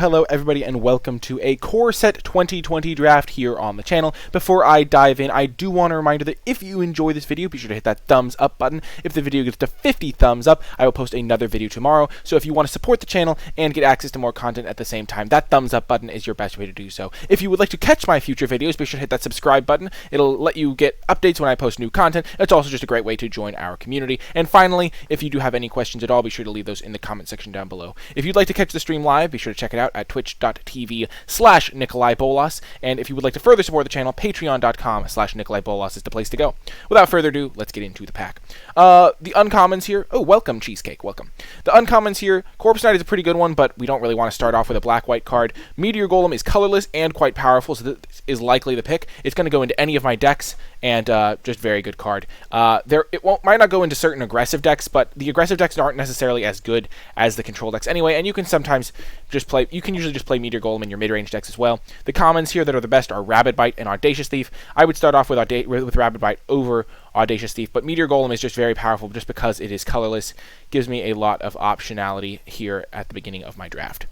Hello everybody and welcome to a Core Set 2020 draft here on the channel. Before I dive in, I do want to remind you that if you enjoy this video, be sure to hit that thumbs up button. If the video gets to 50 thumbs up, I will post another video tomorrow. So if you want to support the channel and get access to more content at the same time, that thumbs up button is your best way to do so. If you would like to catch my future videos, be sure to hit that subscribe button. It'll let you get updates when I post new content. It's also just a great way to join our community. And finally, if you do have any questions at all, be sure to leave those in the comment section down below. If you'd like to catch the stream live, be sure to check it out at twitch.tv/NicolaiBolas, and if you would like to further support the channel, patreon.com/NicolaiBolas is the place to go. Without further ado, let's get into the pack. The uncommons here, welcome Cheesecake, welcome. The uncommons here, Corpse Knight is a pretty good one, but we don't really want to start off with a black-white card. Meteor Golem is colorless and quite powerful, so this is likely the pick. It's going to go into any of my decks, and just very good card. Might not go into certain aggressive decks, but the aggressive decks aren't necessarily as good as the control decks anyway, and you can sometimes just play, you can usually just play Meteor Golem in your mid-range decks as well. The commons here that are the best are Rabid Bite and Audacious Thief. I would start off with Rabid Bite over Audacious Thief, but Meteor Golem is just very powerful just because it is colorless. Gives me a lot of optionality here at the beginning of my draft.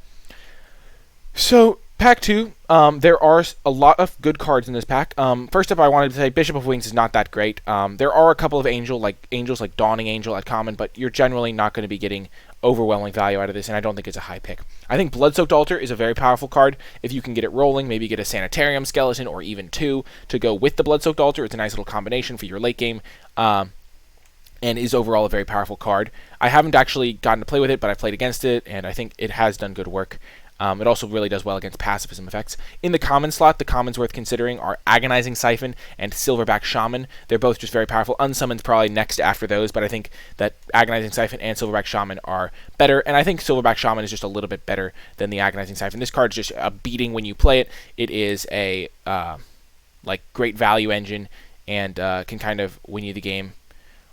So, Pack 2, there are a lot of good cards in this pack. First up, I wanted to say Bishop of Wings is not that great. There are a couple of angels like Dawning Angel at common, but you're generally not going to be getting overwhelming value out of this, and I don't think it's a high pick. I think Bloodsoaked Altar is a very powerful card. If you can get it rolling, maybe get a Sanitarium Skeleton or even two to go with the Bloodsoaked Altar. It's a nice little combination for your late game, and is overall a very powerful card. I haven't actually gotten to play with it, but I've played against it, and I think it has done good work. It also really does well against pacifism effects. In the common slot, the commons worth considering are Agonizing Siphon and Silverback Shaman. They're both just very powerful. Unsummoned's probably next after those, but I think that Agonizing Siphon and Silverback Shaman are better, and I think Silverback Shaman is just a little bit better than the Agonizing Siphon. This card's just a beating when you play it. It is a great value engine and can kind of win you the game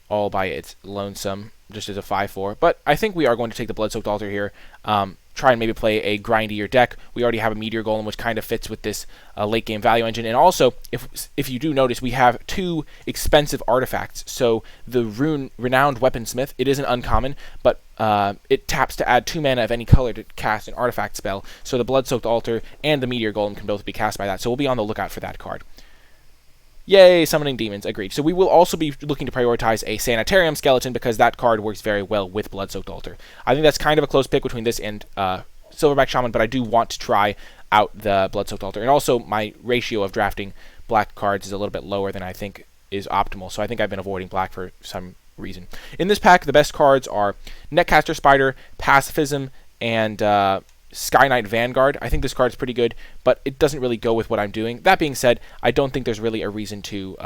all by its lonesome, just as a 5/4. But I think we are going to take the Bloodsoaked Altar here. Try and maybe play a grindier deck. We already have a Meteor Golem, which kind of fits with this late game value engine. And also, if you do notice, we have two expensive artifacts. So the Renowned Weaponsmith, it is an uncommon, but it taps to add 2 mana of any color to cast an artifact spell. So the Bloodsoaked Altar and the Meteor Golem can both be cast by that. So we'll be on the lookout for that card. Yay, Summoning Demons, agreed. So we will also be looking to prioritize a Sanitarium Skeleton because that card works very well with Bloodsoaked Altar. I think that's kind of a close pick between this and Silverback Shaman, but I do want to try out the Bloodsoaked Altar. And also, my ratio of drafting black cards is a little bit lower than I think is optimal, so I think I've been avoiding black for some reason. In this pack, the best cards are Netcaster Spider, Pacifism, and Sky Knight Vanguard. I think this card's pretty good, but it doesn't really go with what I'm doing. That being said, I don't think there's really a reason to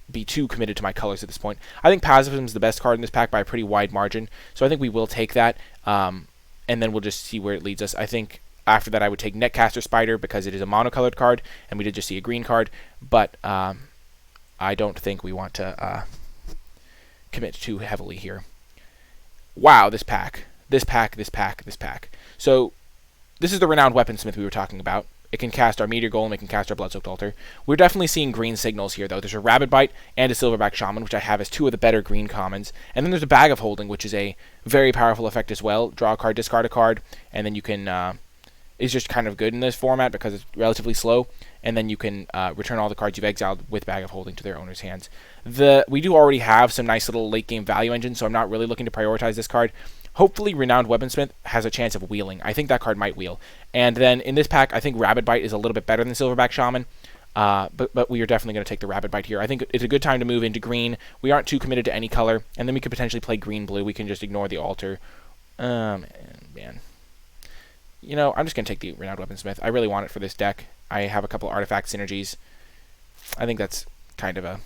be too committed to my colors at this point. I think Pacifism is the best card in this pack by a pretty wide margin, so I think we will take that, and then we'll just see where it leads us. I think after that I would take Netcaster Spider because it is a monocolored card, and we did just see a green card, but I don't think we want to commit too heavily here. Wow, this pack. This pack. So, this is the Renowned Weaponsmith we were talking about. It can cast our Meteor Golem, it can cast our Bloodsoaked Altar. We're definitely seeing green signals here, though. There's a Rabid Bite and a Silverback Shaman, which I have as two of the better green commons. And then there's a Bag of Holding, which is a very powerful effect as well. Draw a card, discard a card, and then you can... is just kind of good in this format because it's relatively slow. And then you can return all the cards you've exiled with Bag of Holding to their owner's hands. We do already have some nice little late-game value engines, so I'm not really looking to prioritize this card. Hopefully, Renowned Weaponsmith has a chance of wheeling. I think that card might wheel. And then in this pack, I think Rabid Bite is a little bit better than Silverback Shaman. But we are definitely going to take the Rabid Bite here. I think it's a good time to move into green. We aren't too committed to any color. And then we could potentially play green-blue. We can just ignore the altar. Man. You know, I'm just going to take the Renowned Weaponsmith. I really want it for this deck. I have a couple artifact synergies. I think that's kind of a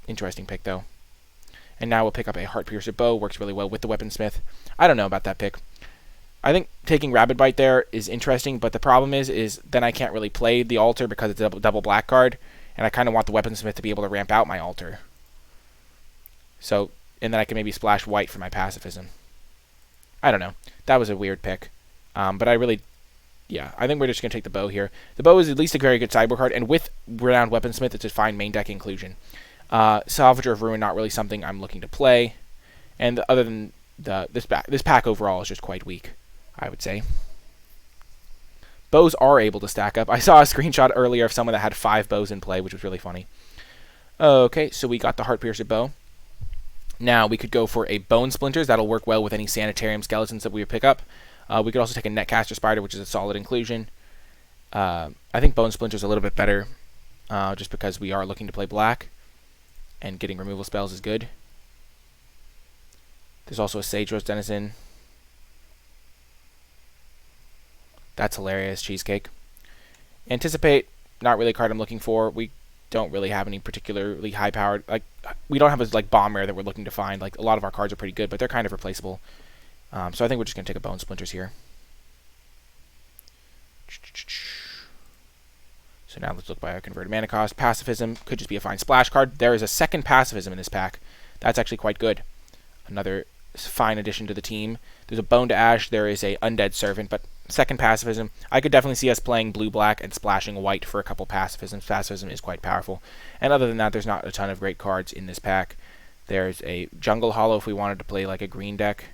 interesting pick, though. And now we'll pick up a Heartpiercer Bow. Works really well with the Weaponsmith. I don't know about that pick. I think taking Rabid Bite there is interesting, but the problem is then I can't really play the altar because it's a double black card, and I kind of want the Weaponsmith to be able to ramp out my altar. So, and then I can maybe splash white for my pacifism. I don't know. That was a weird pick. But I really... Yeah, I think we're just going to take the Bow here. The Bow is at least a very good sideboard card, and with Renowned Weaponsmith, it's a fine main deck inclusion. Salvager of Ruin, not really something I'm looking to play. And other than this pack overall is just quite weak, I would say. bows are able to stack up. I saw a screenshot earlier of someone that had 5 bows in play, which was really funny. Okay, so we got the Heart Piercer bow. Now we could go for a Bone Splinters. That'll work well with any Sanitarium skeletons that we would pick up. We could also take a Netcaster Spider, which is a solid inclusion. I think Bone Splinters a little bit better, just because we are looking to play black, and getting removal spells is good. There's also a Sage Rose Denizen. That's hilarious. Cheesecake. Anticipate, not really a card I'm looking for. We don't really have any particularly high-powered, like, we don't have a like bomb rare that we're looking to find. Like, a lot of our cards are pretty good, but they're kind of replaceable. So I think we're just going to take a Bone Splinters here. So now let's look by our converted mana cost. Pacifism could just be a fine splash card. There is a second Pacifism in this pack. That's actually quite good. Another fine addition to the team. There's a Bone to Ash. There is a Undead Servant, but second Pacifism. I could definitely see us playing blue-black and splashing white for a couple Pacifisms. Pacifism is quite powerful. And other than that, there's not a ton of great cards in this pack. There's a Jungle Hollow if we wanted to play like a green deck.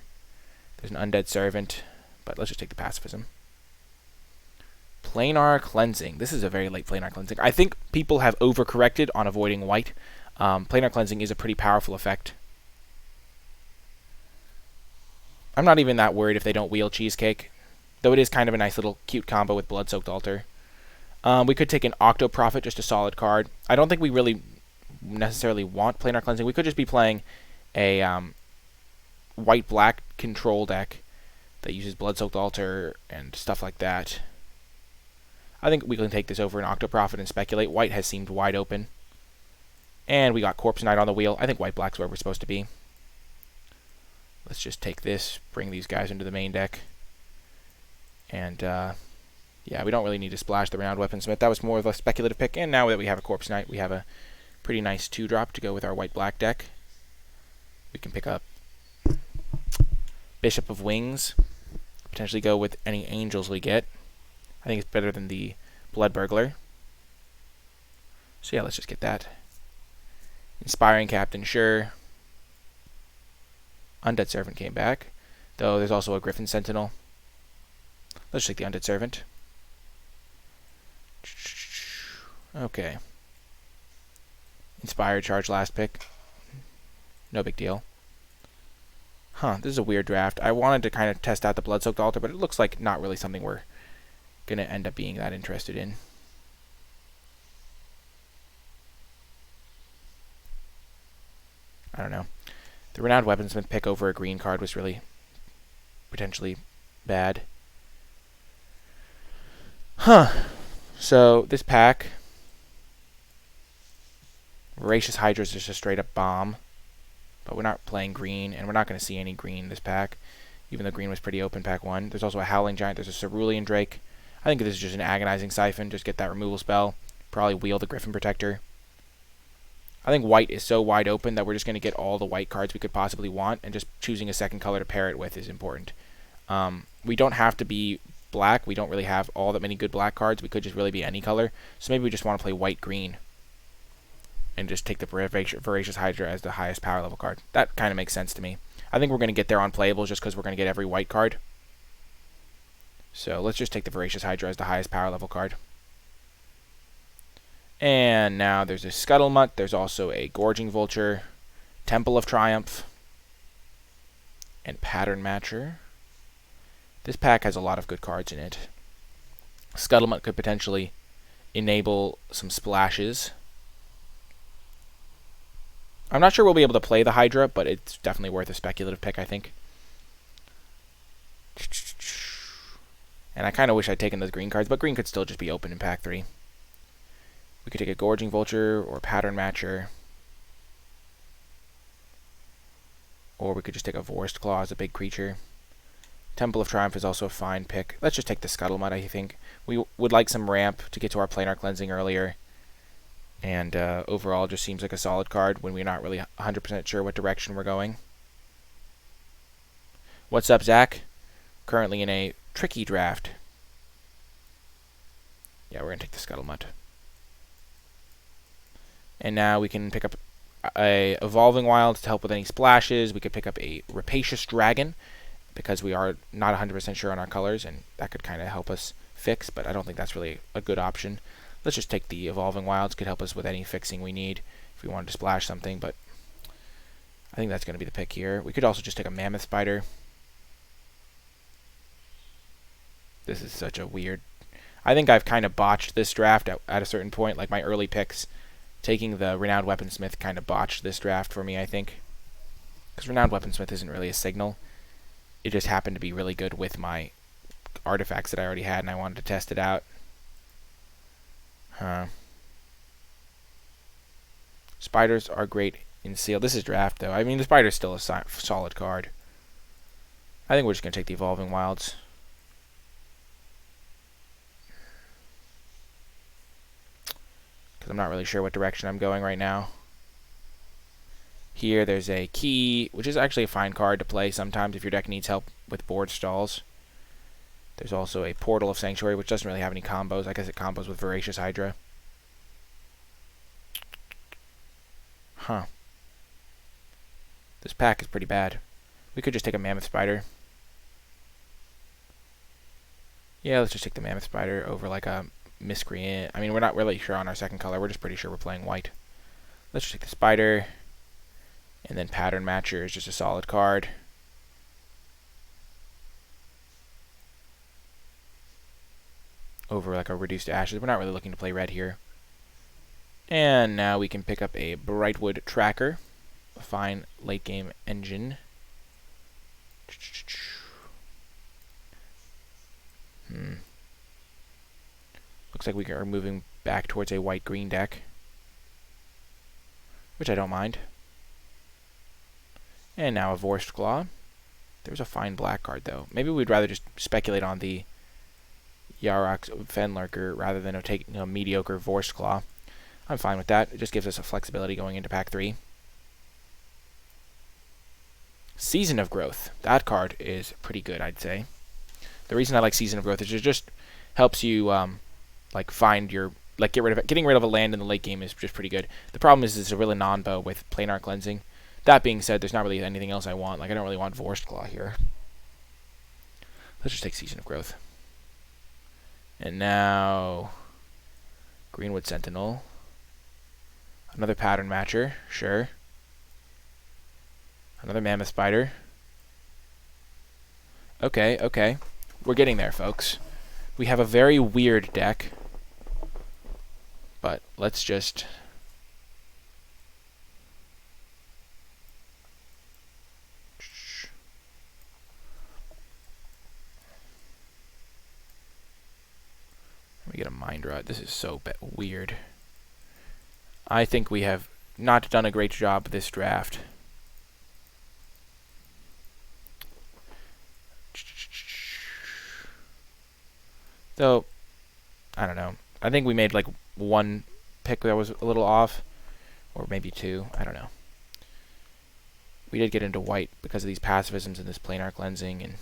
There's an Undead Servant, but let's just take the Pacifism. Planar Cleansing. This is a very late Planar Cleansing. I think people have overcorrected on avoiding white. Planar Cleansing is a pretty powerful effect. I'm not even that worried if they don't wheel Cheesecake, though it is kind of a nice little cute combo with Blood-Soaked Altar. We could take an Octo Prophet, just a solid card. I don't think we really necessarily want Planar Cleansing. We could just be playing a white-black control deck that uses Blood-Soaked Altar and stuff like that. I think we can take this over an Octo Prophet and speculate. White has seemed wide open. And we got Corpse Knight on the wheel. I think white-black's where we're supposed to be. Let's just take this, bring these guys into the main deck. And, yeah, we don't really need to splash the Renowned Weaponsmith. That was more of a speculative pick. And now that we have a Corpse Knight, we have a pretty nice 2-drop to go with our white-black deck. We can pick up Bishop of Wings. Potentially go with any angels we get. I think it's better than the Blood Burglar. So yeah, let's just get that. Inspiring Captain, sure. Undead Servant came back, though there's also a Griffin Sentinel. Let's take the Undead Servant. Okay. Inspired Charge last pick. No big deal. Huh, this is a weird draft. I wanted to kind of test out the Blood-Soaked Altar, but it looks like not really something we're going to end up being that interested in. I don't know. The Renowned Weaponsmith pick over a green card was really potentially bad. Huh. So, this pack, Voracious Hydra is just a straight-up bomb. But we're not playing green, and we're not going to see any green in this pack, even though green was pretty open pack 1. There's also a Howling Giant. There's a Cerulean Drake. I think this is just an Agonizing Siphon. Just get that removal spell. Probably wheel the Griffin Protector. I think white is so wide open that we're just going to get all the white cards we could possibly want, and just choosing a second color to pair it with is important. We don't have to be black. We don't really have all that many good black cards. We could just really be any color. So maybe we just want to play white-green and just take the Voracious Hydra as the highest power level card. That kind of makes sense to me. I think we're going to get there on playables just because we're going to get every white card. So let's just take the Voracious Hydra as the highest power level card. And now there's a Scuttlemutt. There's also a Gorging Vulture, Temple of Triumph, and Pattern Matcher. This pack has a lot of good cards in it. Scuttlemutt could potentially enable some splashes. I'm not sure we'll be able to play the Hydra, but it's definitely worth a speculative pick, I think. And I kind of wish I'd taken those green cards, but green could still just be open in pack 3. We could take a Gorging Vulture or Pattern Matcher. Or we could just take a Vorst Claw as a big creature. Temple of Triumph is also a fine pick. Let's just take the Scuttlemutt, I think. We would like some ramp to get to our Planar Cleansing earlier. And overall, just seems like a solid card when we're not really 100% sure what direction we're going. What's up, Zach? Currently in a tricky draft. Yeah, we're going to take the Scuttlemutt. And now we can pick up a Evolving Wild to help with any splashes. We could pick up a Rapacious Dragon because we are not 100% sure on our colors, and that could kind of help us fix, but I don't think that's really a good option. Let's just take the Evolving Wilds. Could help us with any fixing we need if we wanted to splash something, but I think that's going to be the pick here. We could also just take a Mammoth Spider. This is such a weird... I think I've kind of botched this draft at a certain point. Like my early picks, taking the Renowned Weaponsmith kind of botched this draft for me, I think. Because Renowned Weaponsmith isn't really a signal. It just happened to be really good with my artifacts that I already had, and I wanted to test it out. Spiders are great in Seal. This is draft, though. I mean, the Spider's still a solid card. I think we're just going to take the Evolving Wilds. Because I'm not really sure what direction I'm going right now. Here, there's a Key, which is actually a fine card to play sometimes if your deck needs help with board stalls. There's also a Portal of Sanctuary, which doesn't really have any combos. I guess it combos with Voracious Hydra. Huh. This pack is pretty bad. We could just take a Mammoth Spider. Yeah, let's just take the Mammoth Spider over like a Miscreant. I mean, we're not really sure on our second color. We're just pretty sure we're playing white. Let's just take the Spider. And then Pattern Matcher is just a solid card. Over like a Reduced to Ashes. We're not really looking to play red here. And now we can pick up a Brightwood Tracker. A fine late game engine. Looks like we are moving back towards a white-green deck. Which I don't mind. And now a Vorst Claw. There's a fine black card, though. Maybe we'd rather just speculate on the Yarok's Fenlurker rather than taking a mediocre Vorst Claw. I'm fine with that. It just gives us a flexibility going into pack 3. Season of Growth. That card is pretty good, I'd say. The reason I like Season of Growth is it just helps you like find your getting rid of a land in the late game is just pretty good. The problem is it's a really non-bow with Planar Cleansing. That being said, there's not really anything else I want. Like I don't really want Vorst Claw here. Let's just take Season of Growth. And now Greenwood Sentinel. Another Pattern Matcher, sure. Another Mammoth Spider. Okay, okay. We're getting there, folks. We have a very weird deck. But let's just... Let me get a Mind Rot. This is so weird. I think we have not done a great job this draft. So, I don't know. I think we made like one pick that was a little off. Or maybe two. I don't know. We did get into white because of these pacifisms and this Planar Cleansing. And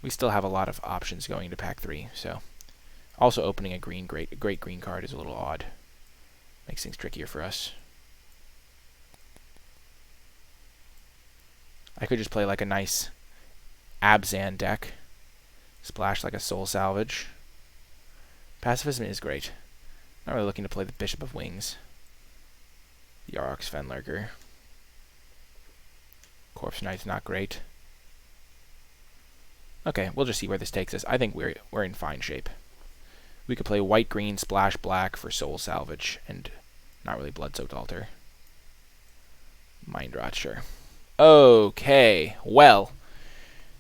we still have a lot of options going into pack 3. So, also opening a great green card is a little odd. Makes things trickier for us. I could just play like a nice Abzan deck. Splash like a Soul Salvage. Pacifism is great. Not really looking to play the Bishop of Wings. The Yarok's Fenlurker. Corpse Knight's not great. Okay, we'll just see where this takes us. I think we're in fine shape. We could play white-green, splash black for Soul Salvage, and not really Blood-Soaked Altar. Mind Rot, sure. Okay, well,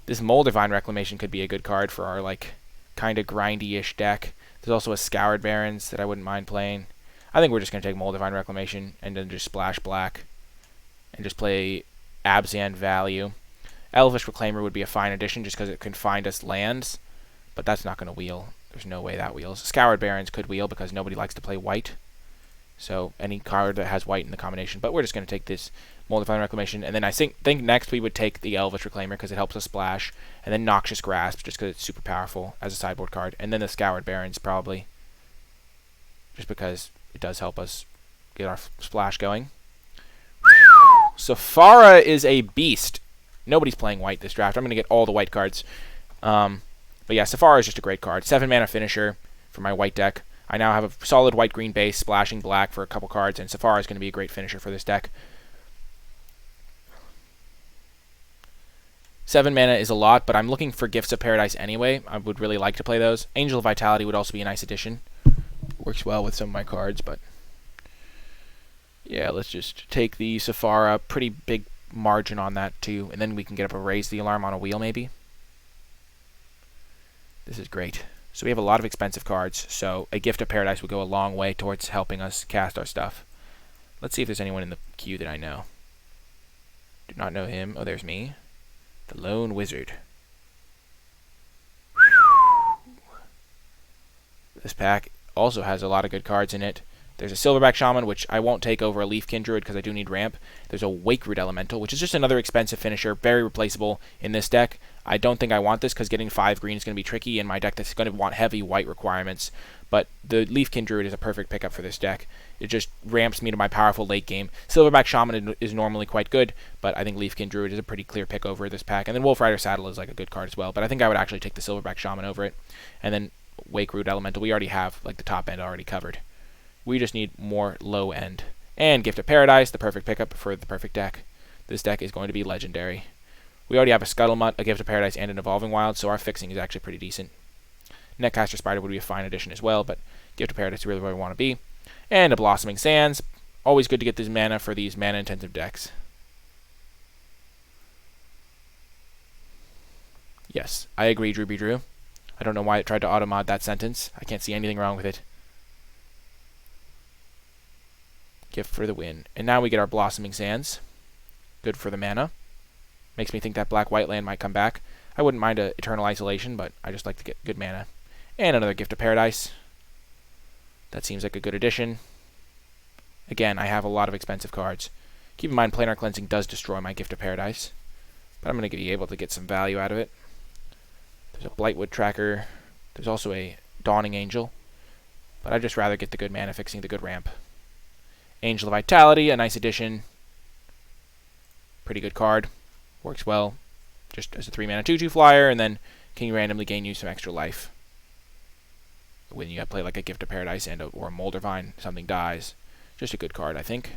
this Moldavine Reclamation could be a good card for our, like, kind of grindy-ish deck. There's also a Scoured Barrens that I wouldn't mind playing. I think we're just going to take Moldavine Reclamation and then just splash black and just play Abzan value. Elvish Reclaimer would be a fine addition just because it can find us lands, but that's not going to wheel. There's no way that wheels. Scoured Barrens could wheel because nobody likes to play white. So any card that has white in the combination. But we're just going to take this Moldavine Reclamation. And then I think next we would take the Elvish Reclaimer because it helps us splash. And then Noxious Grasp just because it's super powerful as a sideboard card. And then the Scoured Barrens probably. Just because it does help us get our splash going. Safara is a beast. Nobody's playing white this draft. I'm going to get all the white cards. But yeah, Safari is just a great card. 7 mana finisher for my white deck. I now have a solid white-green base, splashing black for a couple cards, and Safari is going to be a great finisher for this deck. 7 mana is a lot, but I'm looking for Gifts of Paradise anyway. I would really like to play those. Angel of Vitality would also be a nice addition. Works well with some of my cards, but yeah, let's just take the Safari. Pretty big margin on that too, and then we can get up a Raise the Alarm on a wheel maybe. This is great. So we have a lot of expensive cards, so a Gift of Paradise would go a long way towards helping us cast our stuff. Let's see if there's anyone in the queue that I know. Do not know him. Oh, there's me. The Lone Wizard. This pack also has a lot of good cards in it. There's a Silverback Shaman, which I won't take over a Leafkin Druid because I do need ramp. There's a Wake Root Elemental, which is just another expensive finisher, very replaceable in this deck. I don't think I want this because getting 5 green is going to be tricky in my deck that's going to want heavy white requirements. But the Leafkin Druid is a perfect pickup for this deck. It just ramps me to my powerful late game. Silverback Shaman is normally quite good, but I think Leafkin Druid is a pretty clear pick over this pack. And then Wolf Rider Saddle is like a good card as well, but I think I would actually take the Silverback Shaman over it. And then Wake Root Elemental, we already have like the top end already covered. We just need more low end. And Gift of Paradise, the perfect pickup for the perfect deck. This deck is going to be legendary. We already have a Scuttlemutt, a Gift of Paradise, and an Evolving Wild, so our fixing is actually pretty decent. Netcaster Spider would be a fine addition as well, but Gift of Paradise is really where we want to be. And a Blossoming Sands. Always good to get this mana for these mana-intensive decks. Yes, I agree, Drewby Drew. I don't know why it tried to auto-mod that sentence. I can't see anything wrong with it. Gift for the win. And now we get our Blossoming Sands. Good for the mana. Makes me think that black-white land might come back. I wouldn't mind a Eternal Isolation, but I just like to get good mana. And another Gift of Paradise. That seems like a good addition. Again, I have a lot of expensive cards. Keep in mind, Planar Cleansing does destroy my Gift of Paradise, but I'm going to be able to get some value out of it. There's a Blightwood Tracker. There's also a Dawning Angel, but I'd just rather get the good mana fixing the good ramp. Angel of Vitality, a nice addition. Pretty good card. Works well just as a 3-mana 2/2 flyer, and then can you randomly gain you some extra life when you play like a Gift of Paradise or a Moldervine, something dies. Just a good card, I think.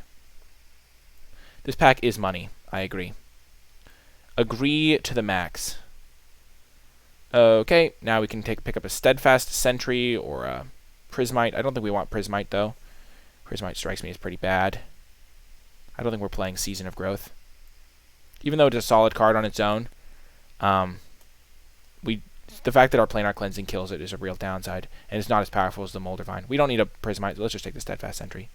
This pack is money. I agree. Agree to the max. Okay, now we can pick up a Steadfast Sentry or a Prismite. I don't think we want Prismite, though. Prismite strikes me as pretty bad. I don't think we're playing Season of Growth. Even though it's a solid card on its own, the fact that our Planar Cleansing kills it is a real downside, and it's not as powerful as the Moldervine. We don't need a Prismite, so let's just take the Steadfast Sentry.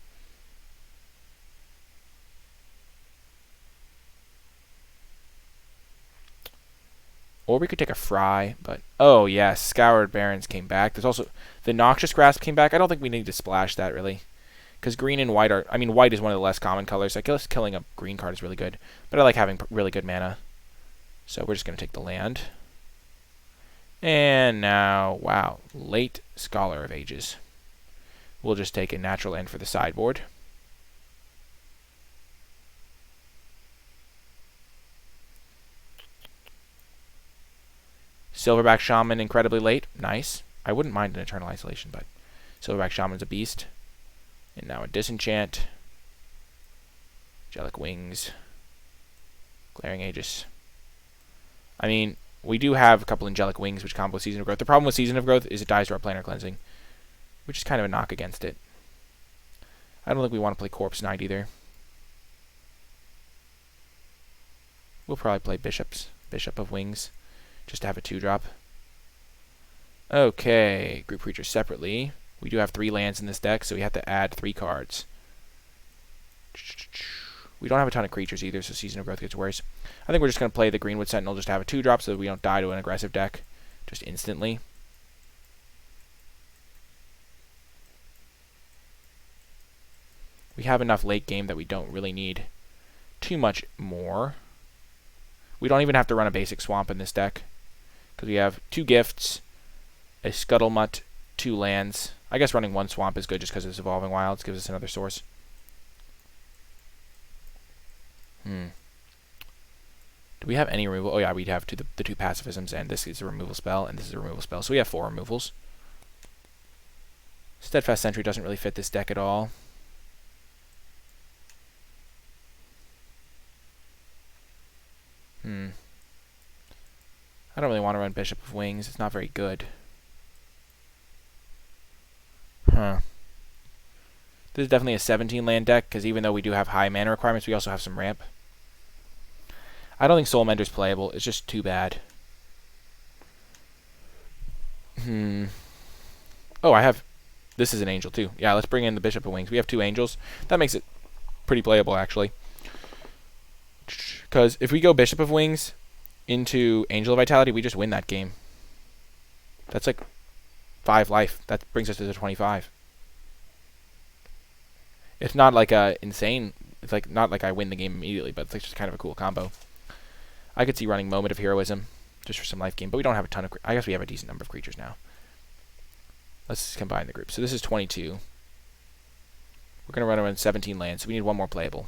Or we could take a Fry, but... Oh, yes, Scoured Barrens came back. There's also... The Noxious Grasp came back. I don't think we need to splash that, really. Because green and white are... I mean, white is one of the less common colors. I guess killing a green card is really good. But I like having really good mana. So we're just going to take the land. And now... Wow. Late Scholar of Ages. We'll just take a natural end for the sideboard. Silverback Shaman incredibly late. Nice. I wouldn't mind an Eternal Isolation, but Silverback Shaman's a beast. And now a Disenchant. Angelic Wings. Glaring Aegis. I mean, we do have a couple Angelic Wings which combo Season of Growth. The problem with Season of Growth is it dies to our Planar Cleansing, which is kind of a knock against it. I don't think we want to play Corpse Knight either. We'll probably play Bishop of Wings, just to have a 2-drop. Okay, group creatures separately. We do have 3 lands in this deck, so we have to add 3 cards. We don't have a ton of creatures either, so Season of Growth gets worse. I think we're just going to play the Greenwood Sentinel just to have a 2-drop so that we don't die to an aggressive deck just instantly. We have enough late game that we don't really need too much more. We don't even have to run a basic Swamp in this deck, because we have 2 gifts, a Scuttlemutt, 2 lands. I guess running 1 Swamp is good just because it's Evolving Wilds, gives us another source. Do we have any removal? Oh yeah, we'd have the two pacifisms, and this is a removal spell, and this is a removal spell. So we have 4 removals. Steadfast Sentry doesn't really fit this deck at all. I don't really want to run Bishop of Wings. It's not very good. Huh. This is definitely a 17 land deck, because even though we do have high mana requirements, we also have some ramp. I don't think Soul Mender's playable. It's just too bad. Oh, I have... This is an angel, too. Yeah, let's bring in the Bishop of Wings. We have 2 angels. That makes it pretty playable, actually. Because if we go Bishop of Wings into Angel of Vitality, we just win that game. That's like 5 life. That brings us to the 25. It's not like a insane... It's like not like I win the game immediately, but it's like just kind of a cool combo. I could see running Moment of Heroism just for some life gain, but we don't have a ton of... I guess we have a decent number of creatures now. Let's combine the group. So this is 22. We're going to run around 17 lands, so we need 1 more playable.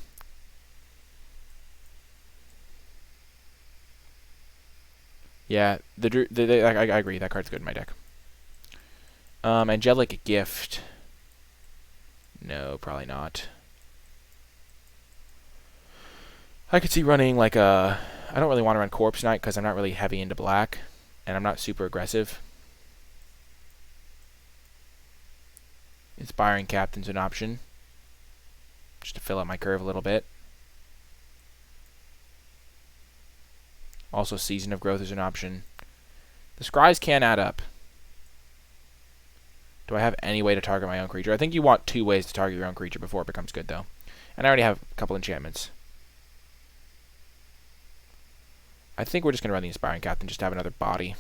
Yeah, I agree. That card's good in my deck. Angelic Gift. No, probably not. I could see running like a... I don't really want to run Corpse Knight because I'm not really heavy into black, and I'm not super aggressive. Inspiring Captain's an option, just to fill out my curve a little bit. Also, Season of Growth is an option. The Scries can add up. Do I have any way to target my own creature? I think you want 2 ways to target your own creature before it becomes good, though. And I already have a couple enchantments. I think we're just going to run the Inspiring Captain, just to have another body.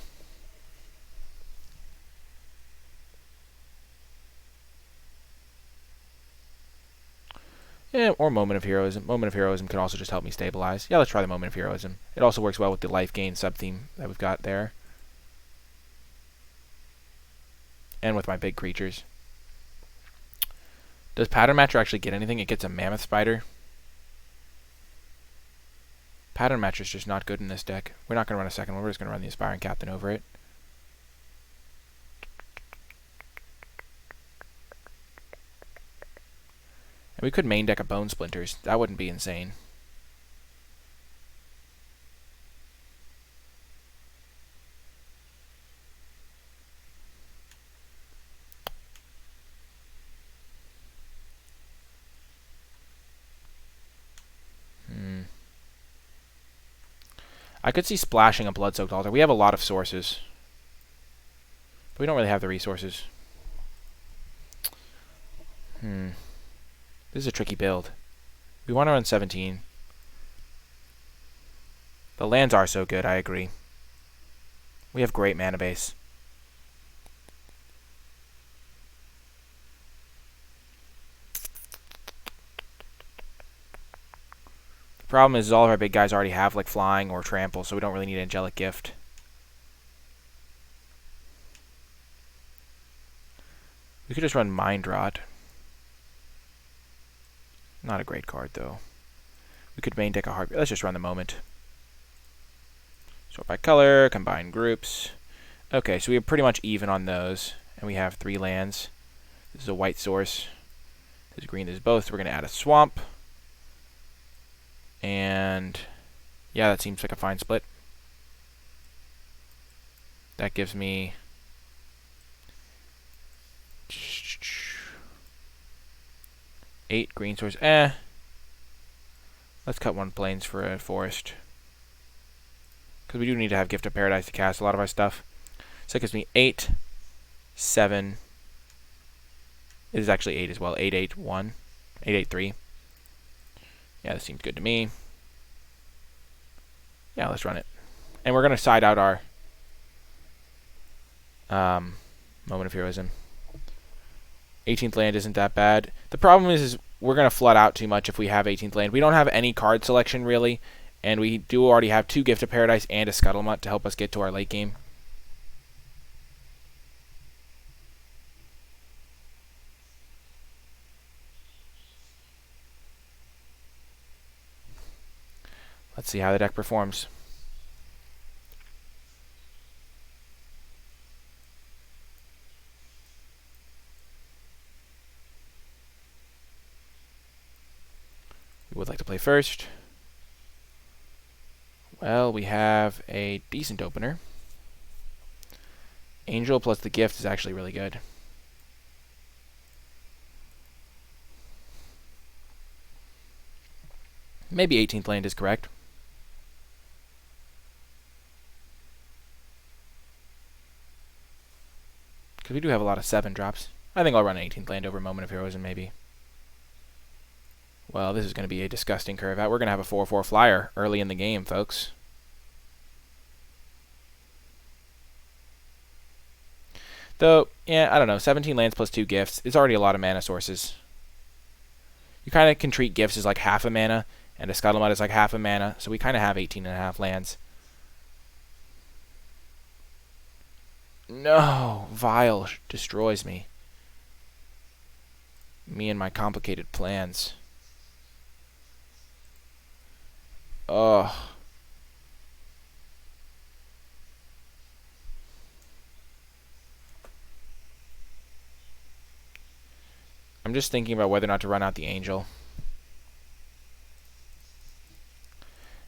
Yeah, or Moment of Heroism. Moment of Heroism can also just help me stabilize. Yeah, let's try the Moment of Heroism. It also works well with the life gain sub-theme that we've got there. And with my big creatures. Does Pattern Matcher actually get anything? It gets a Mammoth Spider. Pattern Matcher's just not good in this deck. We're not going to run a second one. We're just going to run the Aspiring Captain over it. And we could main deck a Bone Splinters. That wouldn't be insane. I could see splashing a Blood-Soaked Altar. We have a lot of sources, but we don't really have the resources. This is a tricky build. We want to run 17. The lands are so good, I agree. We have great mana base. The problem is all of our big guys already have like flying or trample, so we don't really need Angelic Gift. We could just run Mind Rot. Not a great card, though. We could main deck a Heartbeat. Let's just run the Moment. Sort by color, combine groups. Okay, so we are pretty much even on those. And we have 3 lands. This is a white source. This is green, this is both. We're going to add a swamp. And yeah, that seems like a fine split. That gives me 8 green source. Let's cut 1 plains for a forest. Because we do need to have Gift of Paradise to cast a lot of our stuff. So it gives me 8, 7. It is actually 8 as well. 8, 8, 1. 8, 8, 3. Yeah, this seems good to me. Yeah, let's run it. And we're going to side out our Moment of Heroism. 18th land isn't that bad. The problem is we're going to flood out too much if we have 18th land. We don't have any card selection, really. And we do already have 2 Gift of Paradise and a Scuttlemut to help us get to our late game. Let's see how the deck performs. Who would like to play first? Well, we have a decent opener. Angel plus the gift is actually really good. Maybe 18th land is correct. Because we do have a lot of 7 drops. I think I'll run 18th land over Moment of Heroism, maybe. Well, this is going to be a disgusting curve out. We're going to have a 4/4 flyer early in the game, folks. Though, yeah, I don't know. 17 lands plus 2 gifts. It's already a lot of mana sources. You kind of can treat gifts as like half a mana, and a Scuttlebutt is like half a mana, so we kind of have 18.5 lands. No! Vile destroys me. Me and my complicated plans. Ugh. I'm just thinking about whether or not to run out the Angel.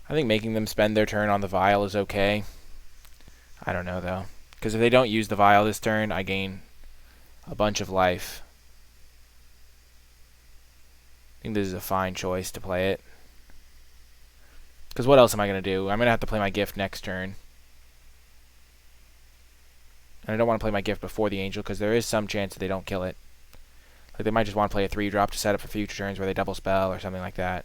I think making them spend their turn on the Vial is okay. I don't know, though. Because if they don't use the Vial this turn, I gain a bunch of life. I think this is a fine choice to play it. Because what else am I going to do? I'm going to have to play my gift next turn. And I don't want to play my gift before the Angel, because there is some chance that they don't kill it. Like they might just want to play a 3-drop to set up for future turns where they double spell or something like that.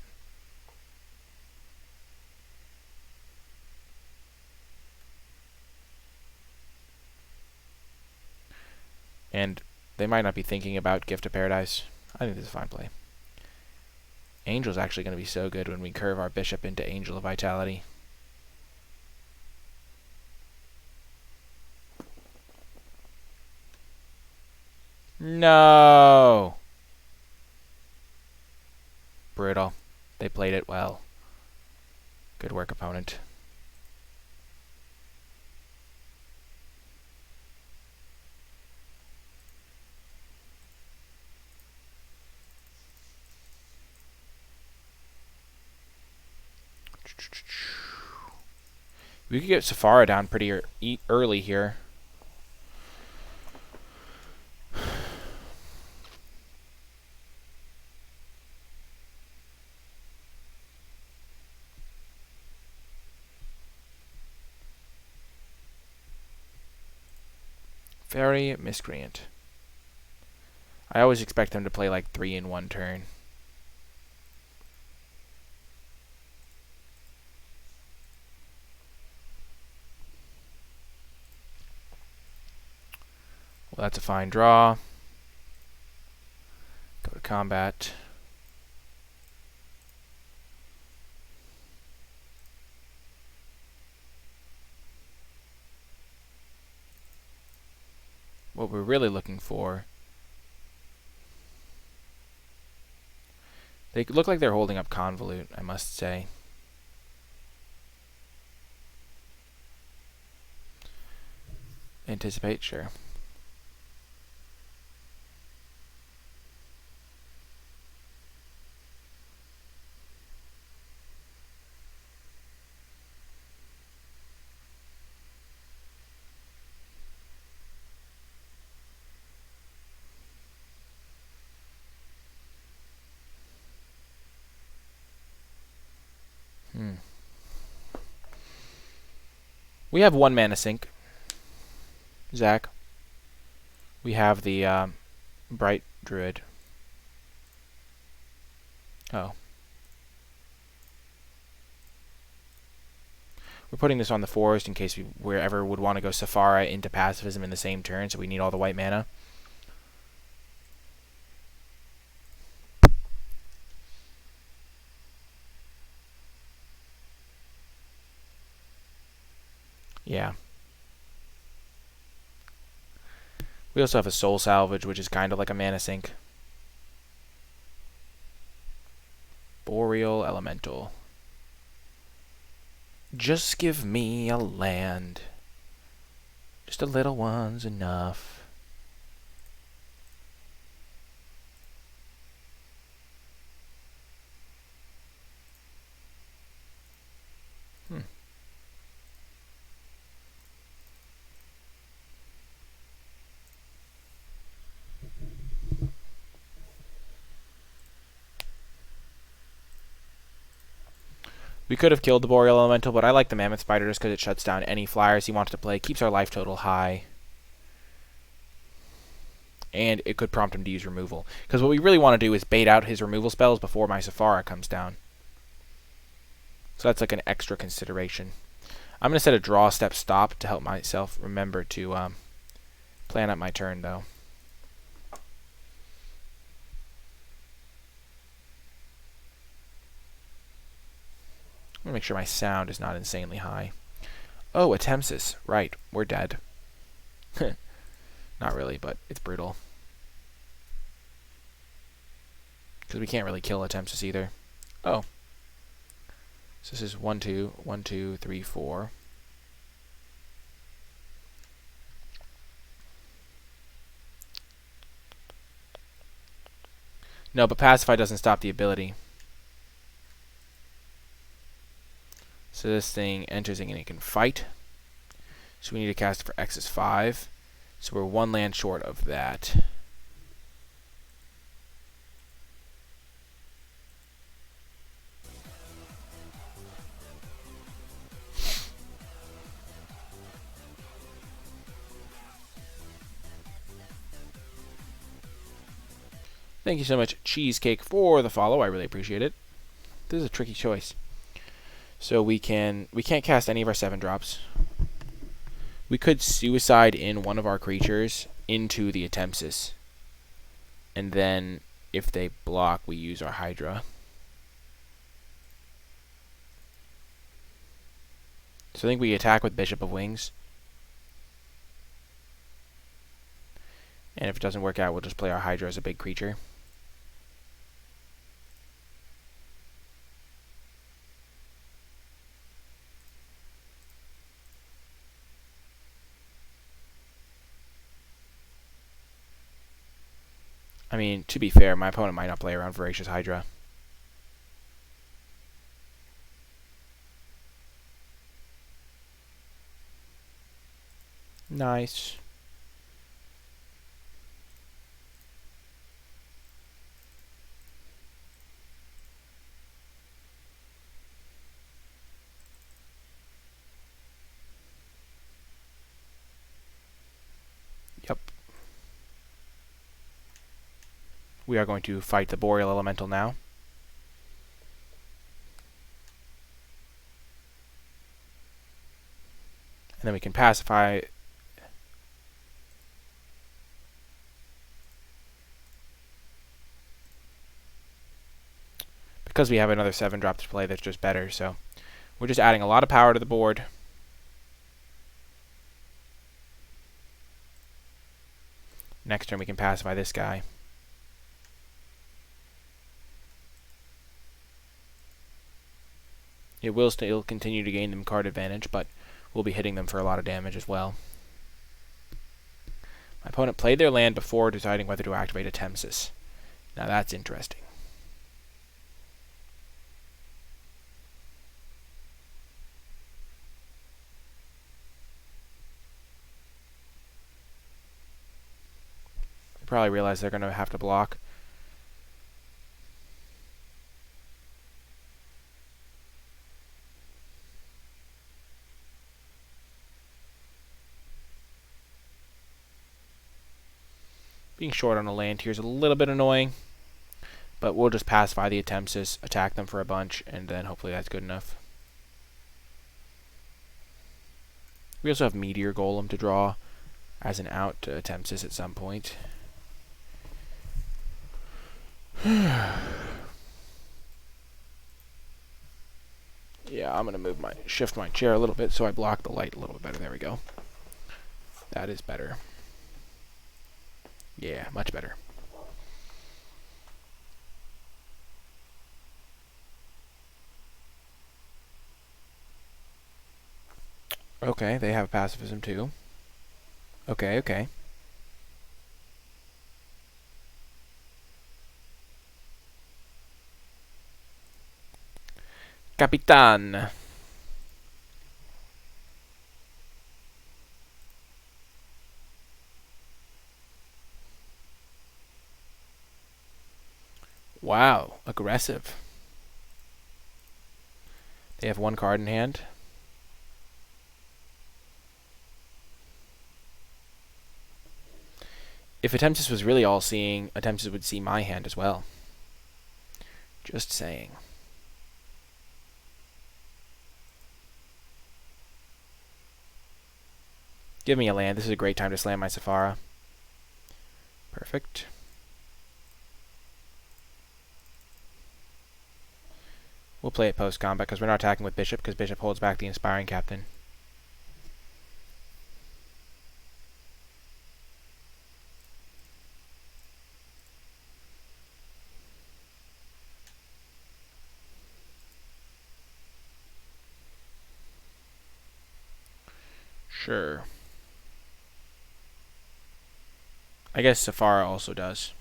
And they might not be thinking about Gift of Paradise. I think this is a fine play. Angel's actually going to be so good when we curve our bishop into Angel of Vitality. No! Brutal. They played it well. Good work, opponent. We could get Safara down pretty early here. Very Miscreant. I always expect them to play like 3 in 1 turn. Well, that's a fine draw. Go to combat. What we're really looking for. They look like they're holding up Convolute, I must say. Anticipate, sure. We have 1 mana sink. Zach. We have the Bright Druid. Oh. We're putting this on the forest in case we ever would want to go Safara into pacifism in the same turn, so we need all the white mana. Yeah. We also have a Soul Salvage, which is kind of like a mana sink. Boreal Elemental. Just give me a land. Just a little one's enough. We could have killed the Boreal Elemental, but I like the Mammoth Spider just because it shuts down any flyers he wants to play, keeps our life total high. And it could prompt him to use removal. Because what we really want to do is bait out his removal spells before my Safara comes down. So that's like an extra consideration. I'm going to set a draw step stop to help myself remember to plan out my turn, though. I'm going to make sure my sound is not insanely high. Oh, a Tempsis. Right, we're dead. Not really, but it's brutal. Because we can't really kill a Tempsis either. Oh. So this is 1, 2, 1, 2, 3, 4. No, but Pacify doesn't stop the ability. So this thing enters and it can fight. So we need to cast it for X is 5. So we're 1 land short of that. Thank you so much, Cheesecake, for the follow. I really appreciate it. This is a tricky choice. So we can't cast any of our 7-drops. We could suicide in one of our creatures into the Tempsis. And then, if they block, we use our Hydra. So I think we attack with Bishop of Wings. And if it doesn't work out, we'll just play our Hydra as a big creature. I mean, to be fair, my opponent might not play around Voracious Hydra. Nice. Yep. We are going to fight the Boreal Elemental now. And then we can pacify. Because we have another 7-drop to play, that's just better. So we're just adding a lot of power to the board. Next turn we can pacify this guy. It will still continue to gain them card advantage, but we'll be hitting them for a lot of damage as well. My opponent played their land before deciding whether to activate a Tempsis. Now that's interesting. They probably realize they're going to have to block. Being short on a land here is a little bit annoying, but we'll just pacify the Tempsis, attack them for a bunch, and then hopefully that's good enough. We also have Meteor Golem to draw as an out to Tempsis at some point. Yeah, I'm gonna shift my chair a little bit so I block the light a little bit better. There we go. That is better. Yeah, much better. Okay, they have pacifism too. Okay, okay. Capitan. Wow, aggressive. They have one card in hand. If Attemptus was really all-seeing, Attemptus would see my hand as well. Just saying. Give me a land. This is a great time to slam my Sephara. Perfect. We'll play it post-combat because we're not attacking with Bishop, because Bishop holds back the Inspiring Captain. Sure. I guess Sephara also does.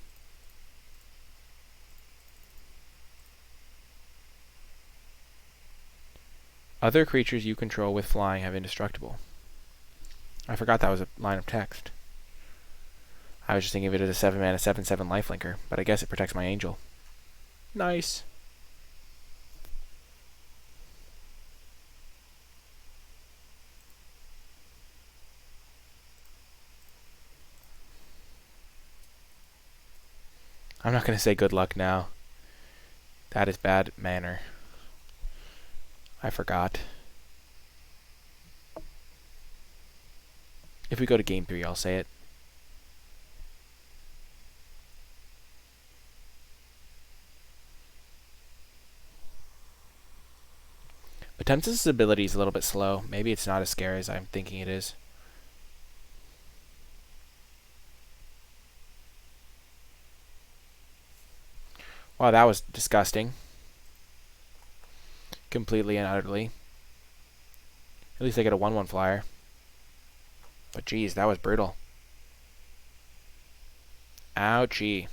Other creatures you control with flying have indestructible. I forgot that was a line of text. I was just thinking of it as a 7-mana 7/7 lifelinker, but I guess it protects my angel. Nice. I'm not going to say good luck now. That is bad manner. I forgot. If we go to game 3, I'll say it. Attemptus' ability is a little bit slow. Maybe it's not as scary as I'm thinking it is. Wow, that was disgusting. Completely and utterly. At least I get a 1/1 flyer. But geez, that was brutal. Ouchie.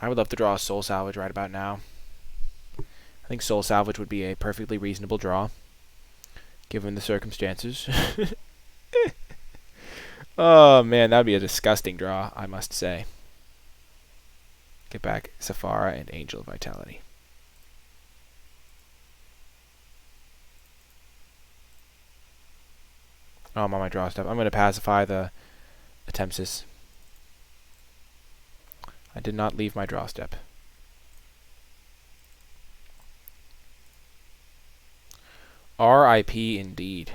I would love to draw a Soul Salvage right about now. I think Soul Salvage would be a perfectly reasonable draw, given the circumstances. Oh man, that would be a disgusting draw, I must say. Get back Sephara and Angel of Vitality. Oh, I'm on my draw step. I'm going to pacify the Attemptus. I did not leave my draw step. R.I.P. indeed.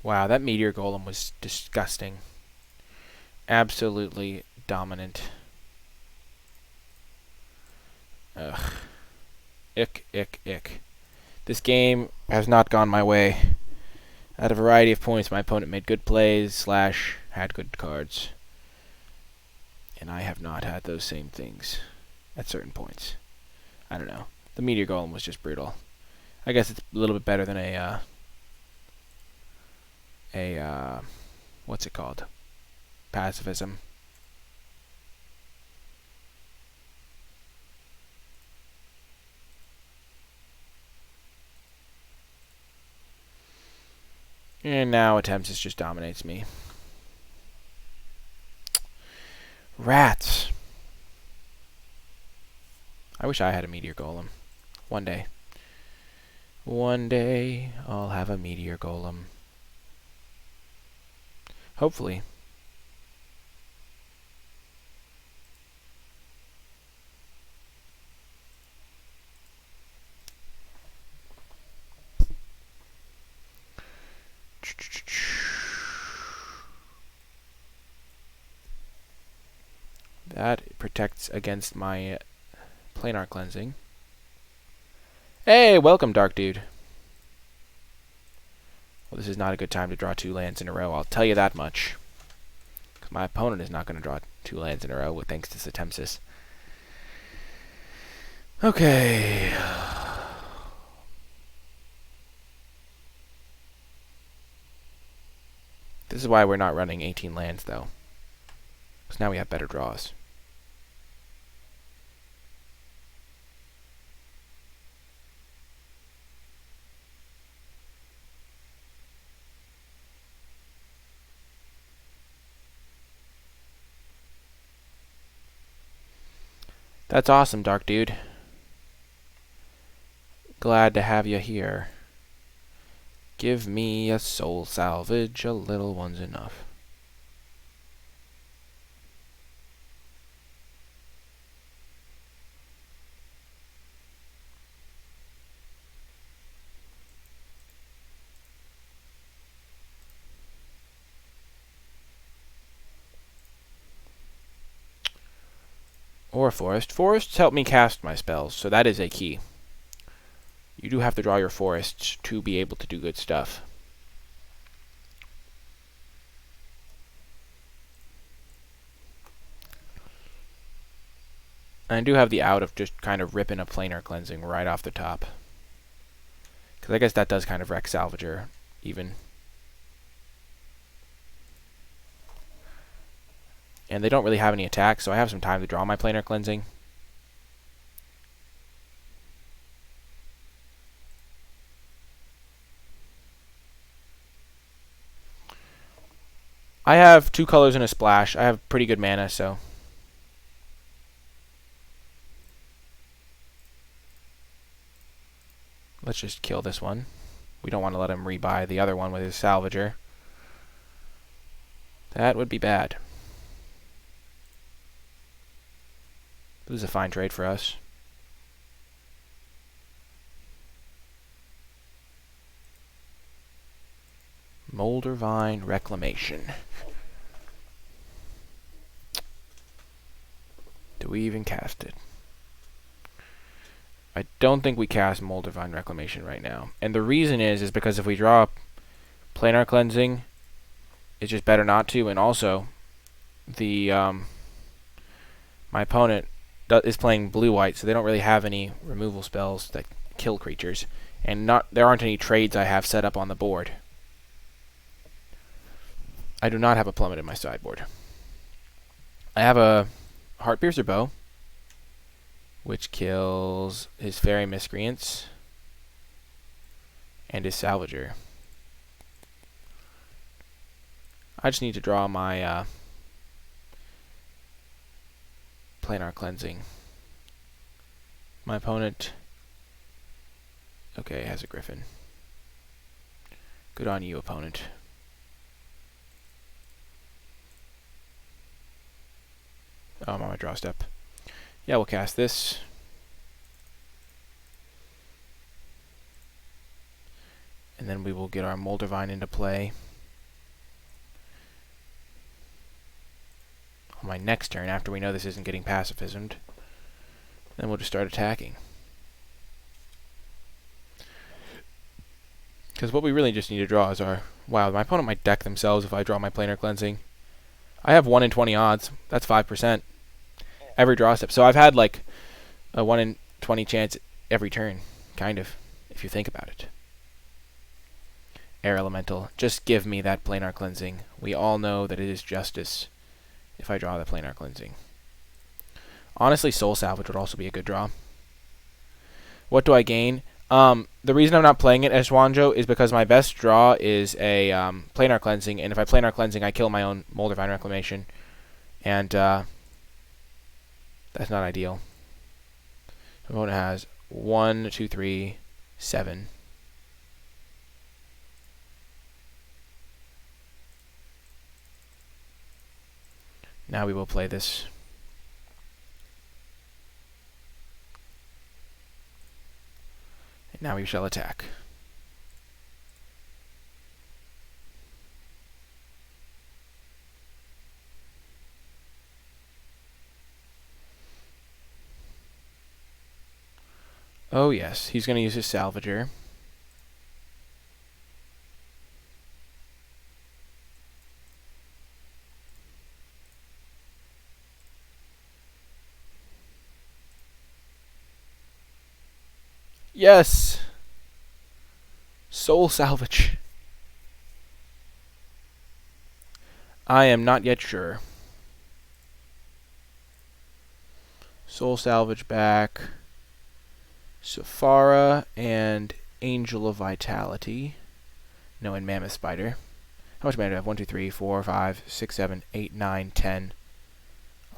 Wow, that Meteor Golem was disgusting. Absolutely dominant. Ugh. Ick, ick, ick. This game has not gone my way. At a variety of points, my opponent made good plays, / had good cards. And I have not had those same things at certain points. I don't know. The Meteor Golem was just brutal. I guess it's a little bit better than what's it called? Pacifism. And now Attemptus just dominates me. Rats. I wish I had a Meteor Golem. One day. One day I'll have a Meteor Golem. Hopefully. That protects against my planar cleansing. Hey, welcome, Dark Dude. Well, this is not a good time to draw 2 lands in a row, I'll tell you that much. Because my opponent is not going to draw 2 lands in a row, with thanks to Attemptus. Okay. This is why we're not running 18 lands, though. Because now we have better draws. That's awesome, Dark Dude. Glad to have you here. Give me a soul salvage, a little one's enough. Or forest. Forests help me cast my spells, so that is a key. You do have to draw your forests to be able to do good stuff. And I do have the out of just kind of ripping a planar cleansing right off the top. Because I guess that does kind of wreck Salvager, even. And they don't really have any attacks, so I have some time to draw my planar cleansing. I have 2 colors and a splash. I have pretty good mana, so... let's just kill this one. We don't want to let him rebuy the other one with his Salvager. That would be bad. This is a fine trade for us. Moldervine Reclamation. Do we even cast it? I don't think we cast Moldervine Reclamation right now. And the reason is because if we draw Planar Cleansing, it's just better not to. And also, the my opponent is playing blue-white, so they don't really have any removal spells that kill creatures. And there aren't any trades I have set up on the board. I do not have a Plummet in my sideboard. I have a Heartpiercer Bow, which kills his Fairy Miscreants and his Salvager. I just need to draw my Planar Cleansing. My opponent, okay, has a Griffin. Good on you, opponent. Oh, I'm on my draw step. Yeah, we'll cast this. And then we will get our Moldervine into play. On my next turn, after we know this isn't getting pacifismed. Then we'll just start attacking. Because what we really just need to draw is our... wow, my opponent might deck themselves if I draw my Planar Cleansing. I have 1 in 20 odds. That's 5%. Every draw step. So I've had like a 1 in 20 chance every turn, kind of, if you think about it. Air Elemental, just give me that Planar Cleansing. We all know that it is justice if I draw the Planar Cleansing. Honestly, Soul Salvage would also be a good draw. What do I gain? The reason I'm not playing it as Wanjo is because my best draw is a Planar Cleansing, and if I Planar Cleansing, I kill my own Moldervine Reclamation. And, that's not ideal. My opponent has 1, 2, 3, 7. Now we will play this. And now we shall attack. Oh yes, he's going to use his Salvager. Yes! Soul Salvage. I am not yet sure. Soul Salvage back. Safara and Angel of Vitality. No, and Mammoth Spider. How much mana do I have? 1, 2, 3, 4, 5, 6, 7, 8, 9, 10,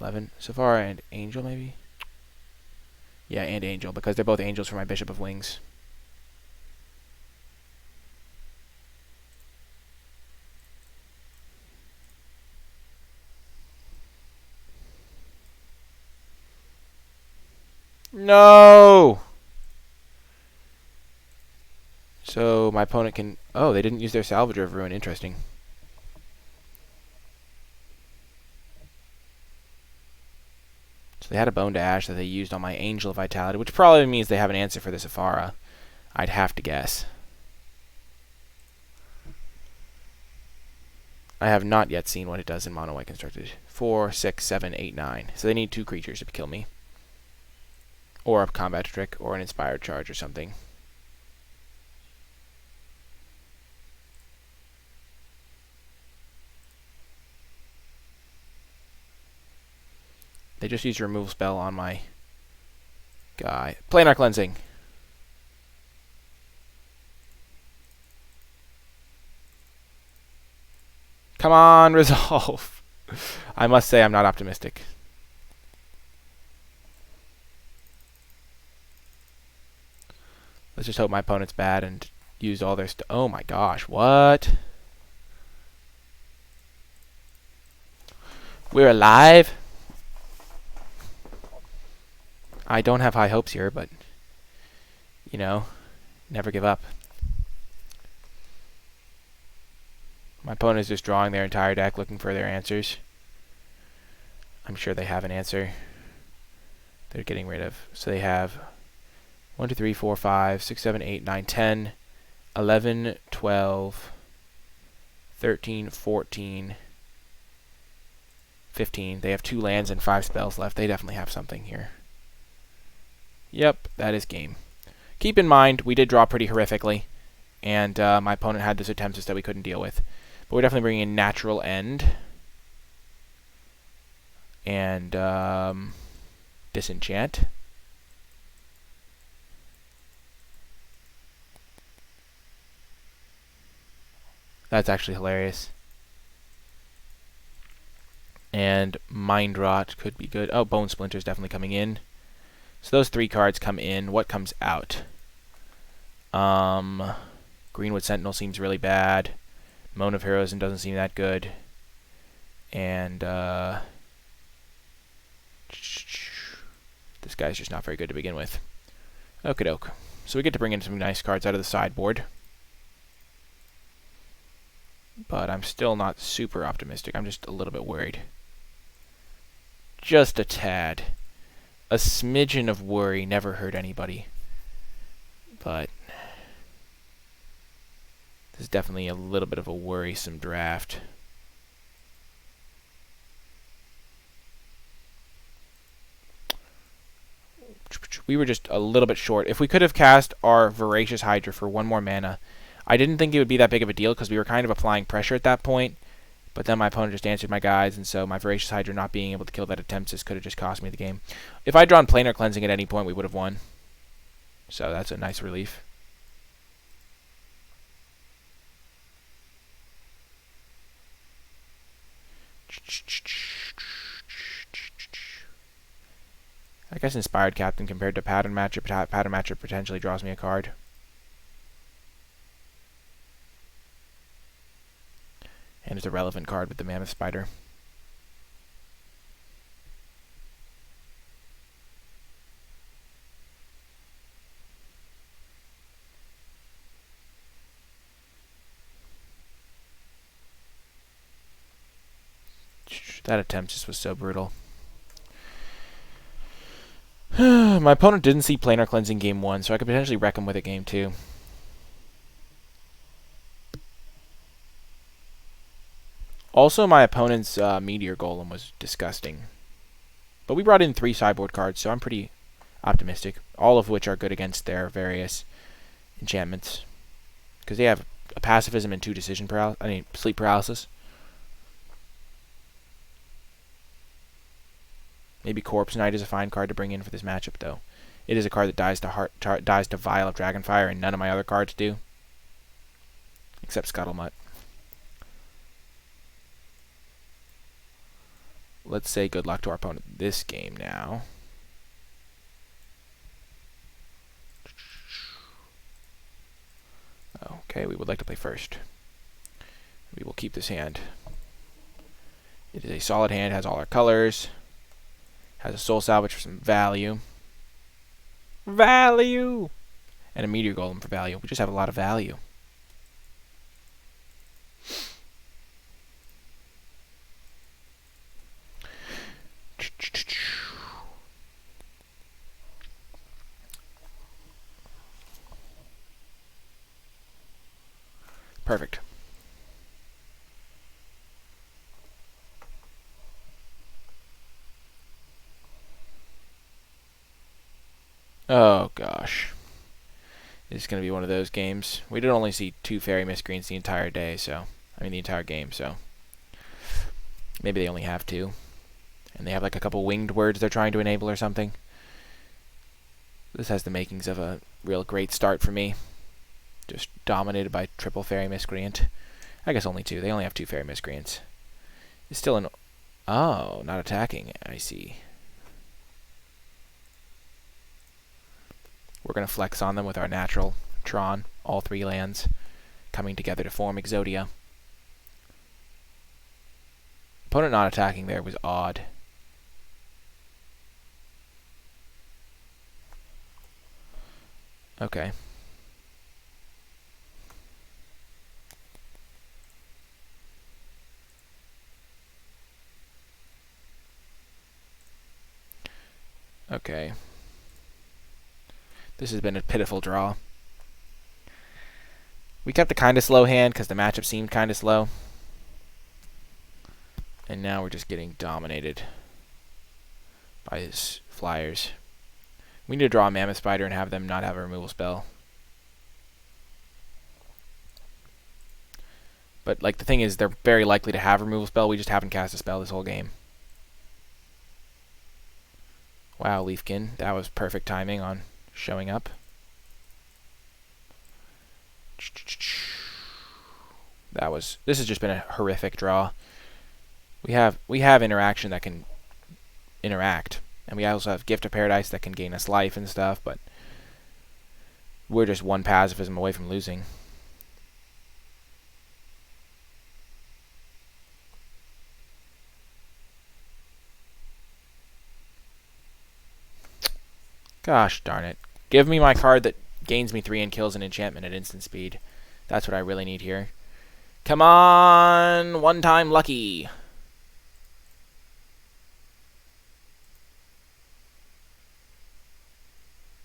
11. Safara and Angel, maybe? Yeah, and Angel, because they're both angels for my Bishop of Wings. No! So my opponent can... Oh, they didn't use their Salvager of Ruin. Interesting. So they had a Bone to Ash that they used on my Angel of Vitality, which probably means they have an answer for the Safara. I'd have to guess. I have not yet seen what it does in Mono White Constructed. 4, 6, 7, 8, 9. So they need 2 creatures to kill me. Or a combat trick, or an inspired charge or something. They just used a removal spell on my guy. Planar Cleansing. Come on, resolve. I must say I'm not optimistic. Let's just hope my opponent's bad and used all their stuff. Oh my gosh, what? We're alive? I don't have high hopes here, but, you know, never give up. My opponent is just drawing their entire deck, looking for their answers. I'm sure they have an answer they're getting rid of. So they have 1, 2, 3, 4, 5, 6, 7, 8, 9, 10, 11, 12, 13, 14, 15. They have 2 lands and 5 spells left. They definitely have something here. Yep, that is game. Keep in mind, we did draw pretty horrifically, and my opponent had this Attemptus that we couldn't deal with. But we're definitely bringing in Natural End and Disenchant. That's actually hilarious. And Mind Rot could be good. Oh, Bone Splinter is definitely coming in. So those 3 cards come in. What comes out? Greenwood Sentinel seems really bad. Moan of Heroism doesn't seem that good. And this guy's just not very good to begin with. Okie doke. So we get to bring in some nice cards out of the sideboard. But I'm still not super optimistic. I'm just a little bit worried. Just a tad. A smidgen of worry never hurt anybody. But this is definitely a little bit of a worrisome draft. We were just a little bit short. If we could have cast our Voracious Hydra for 1 more mana, I didn't think it would be that big of a deal because we were kind of applying pressure at that point. But then my opponent just answered my guys, and so my Voracious Hydra not being able to kill that Attemptus could have just cost me the game. If I'd drawn Planar Cleansing at any point, we would have won. So that's a nice relief. I guess Inspired Captain compared to Pattern Matcher. Pattern Matcher potentially draws me a card. And it's a relevant card with the Mammoth Spider. That attempt just was so brutal. My opponent didn't see Planar Cleansing game 1, so I could potentially wreck him with it game 2. Also, my opponent's Meteor Golem was disgusting. But we brought in 3 sideboard cards, so I'm pretty optimistic. All of which are good against their various enchantments. Because they have a pacifism and 2 decision paralysis. Sleep paralysis. Maybe Corpse Knight is a fine card to bring in for this matchup, though. It is a card that dies to Vial of Dragonfire, and none of my other cards do. Except Scuttlemutt. Let's say good luck to our opponent this game now. Okay, we would like to play first. We will keep this hand. It is a solid hand, has all our colors. Has a Soul Salvage for some value. Value! And a Meteor Golem for value. We just have a lot of value. Perfect. Oh gosh. This is going to be one of those games. We did only see 2 Fairy Miscreants the entire day, so... I mean the entire game, so... Maybe they only have 2. And they have like a couple winged words they're trying to enable or something. This has the makings of a real great start for me. Just dominated by triple Fairy Miscreant. I guess only 2. They only have 2 Fairy Miscreants. It's still an... Oh, not attacking. I see. We're going to flex on them with our natural Tron. All 3 lands coming together to form Exodia. Opponent not attacking there was odd. Okay. Okay. This has been a pitiful draw. We kept a kind of slow hand because the matchup seemed kind of slow. And now we're just getting dominated by his flyers. We need to draw a Mammoth Spider and have them not have a removal spell. But like the thing is, they're very likely to have a removal spell. We just haven't cast a spell this whole game. Wow, Leafkin, that was perfect timing on showing up. This has just been a horrific draw. We have interaction that can interact, and we also have Gift of Paradise that can gain us life and stuff, but we're just one pacifism away from losing. Gosh darn it. Give me my card that gains me 3 and kills an enchantment at instant speed. That's what I really need here. Come on! One time lucky!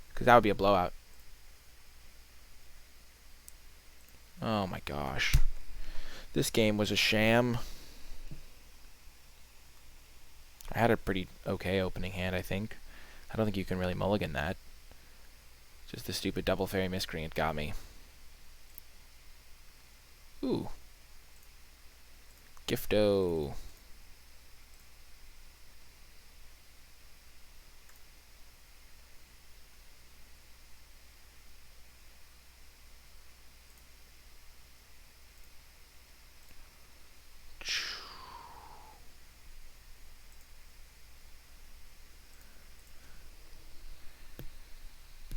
Because that would be a blowout. Oh my gosh. This game was a sham. I had a pretty okay opening hand, I think. I don't think you can really mulligan that. Just the stupid double Fairy Miscreant got me. Ooh. Gifto.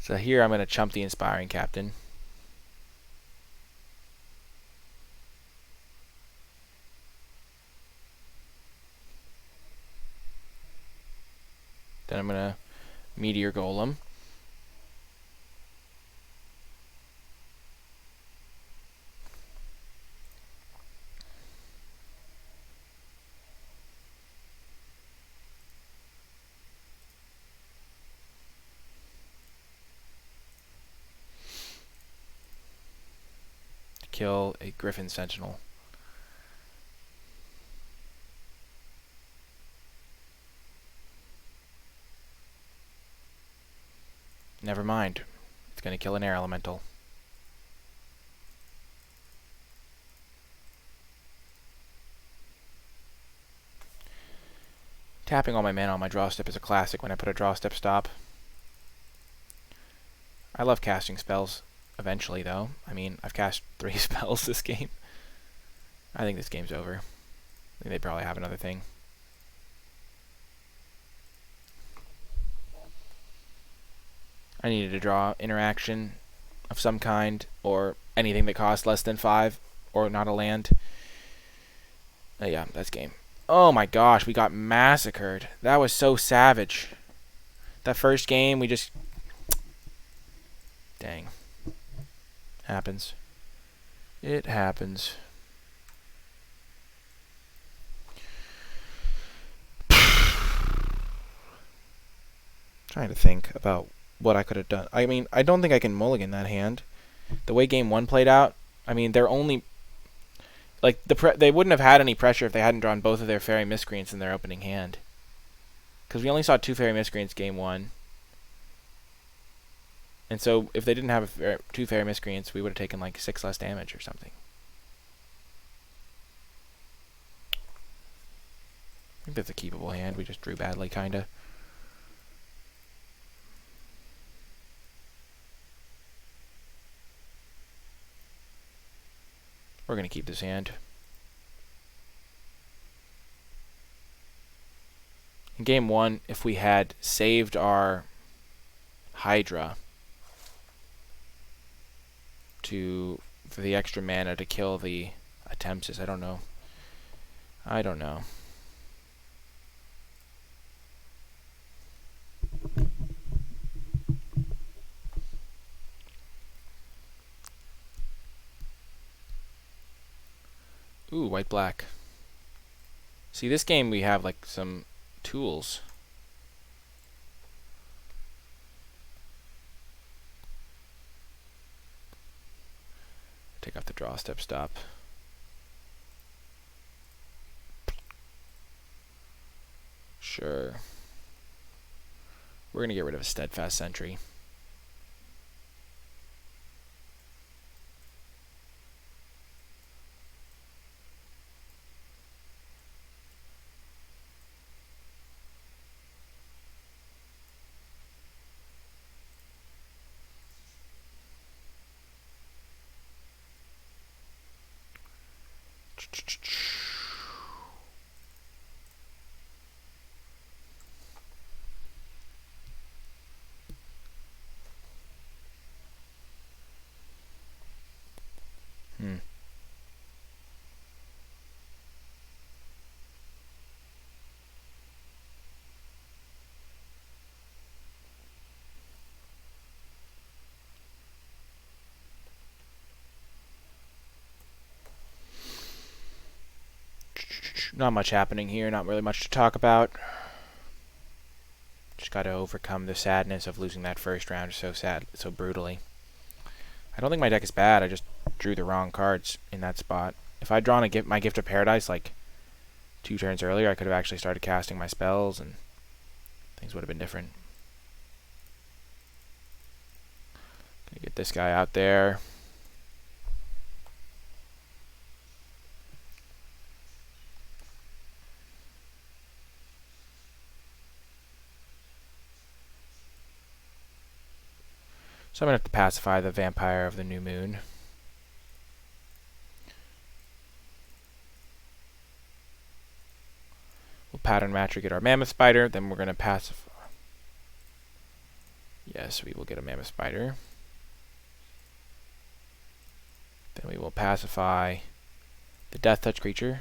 So here I'm going to chump the Inspiring Captain. Then I'm going to Meteor Golem. Kill a Griffin Sentinel. Never mind. It's going to kill an Air Elemental. Tapping all my mana on my draw step is a classic when I put a draw step stop. I love casting spells eventually, though. I mean, I've cast 3 spells this game. I think this game's over. I think they probably have another thing. I needed to draw interaction of some kind, or anything that costs less than 5, or not a land. Yeah, that's game. Oh my gosh, we got massacred. That was so savage. That first game, we just... Dang. Happens. It happens. Trying to think about what I could have done. I mean, I don't think I can mulligan that hand. The way game 1 played out, I mean, they're only... Like, they wouldn't have had any pressure if they hadn't drawn both of their fairy miscreants in their opening hand. Because we only saw 2 fairy miscreants game 1. And so, if they didn't have 2 fairy miscreants, we would have taken like 6 less damage or something. I think that's a keepable hand. We just drew badly, kinda. We're going to keep this hand. In game 1, if we had saved our Hydra for the extra mana to kill the Attempts, I don't know. I don't know. Ooh, white-black. See, this game we have, like, some tools. Take off the draw step stop. Sure. We're going to get rid of a Steadfast Sentry. Not much happening here, not really much to talk about. Just got to overcome the sadness of losing that first round so brutally. I don't think my deck is bad, I just drew the wrong cards in that spot. If I'd drawn my Gift of Paradise like 2 turns earlier, I could have actually started casting my spells and things would have been different. Gonna get this guy out there. So I'm going to have to pacify the Vampire of the New Moon. We'll pattern match or get our Mammoth Spider, then we're going to pacify. Yes, we will get a Mammoth Spider. Then we will pacify the Death Touch creature.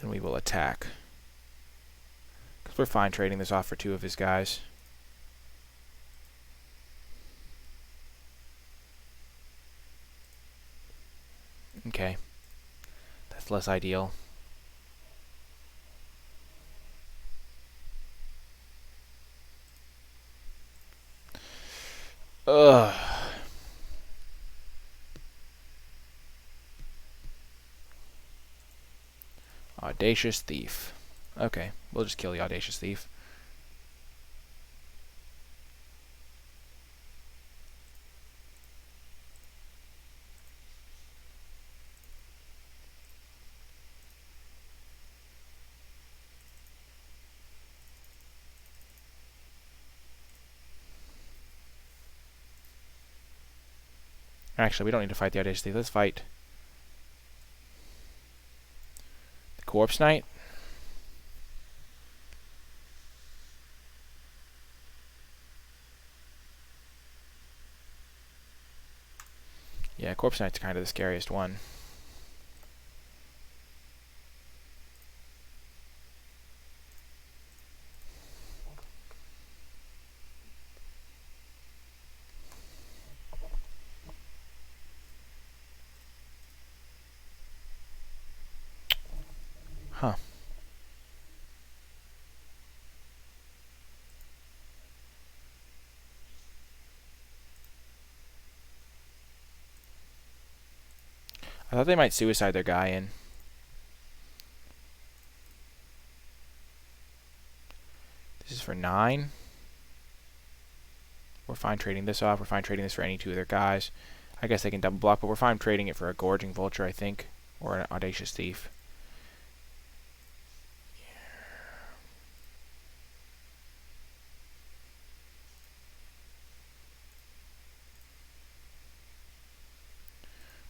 Then we will attack. Because we're fine trading this off for 2 of his guys. Okay. That's less ideal. Ugh. Audacious Thief. Okay, we'll just kill the Audacious Thief. Actually, we don't need to fight the Audacious Thief. Let's fight the Corpse Knight. Yeah, Corpse Knight's kind of the scariest one. Huh. I thought they might suicide their guy in. This is for 9. We're fine trading this off. We're fine trading this for any 2 of their guys. I guess they can double block, but we're fine trading it for a Gorging Vulture, I think. Or an Audacious Thief.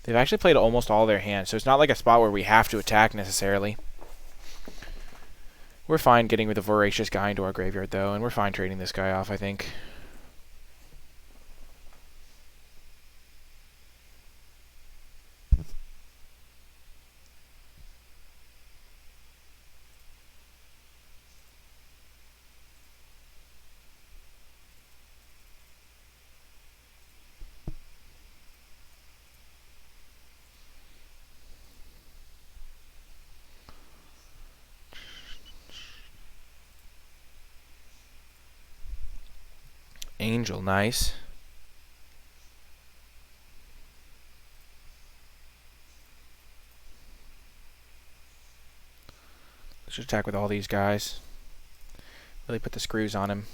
They've actually played almost all their hands, so it's not like a spot where we have to attack necessarily. We're fine getting with a Voracious guy into our graveyard, though, and we're fine trading this guy off, I think. Angel, nice. Let's just attack with all these guys. Really put the screws on him.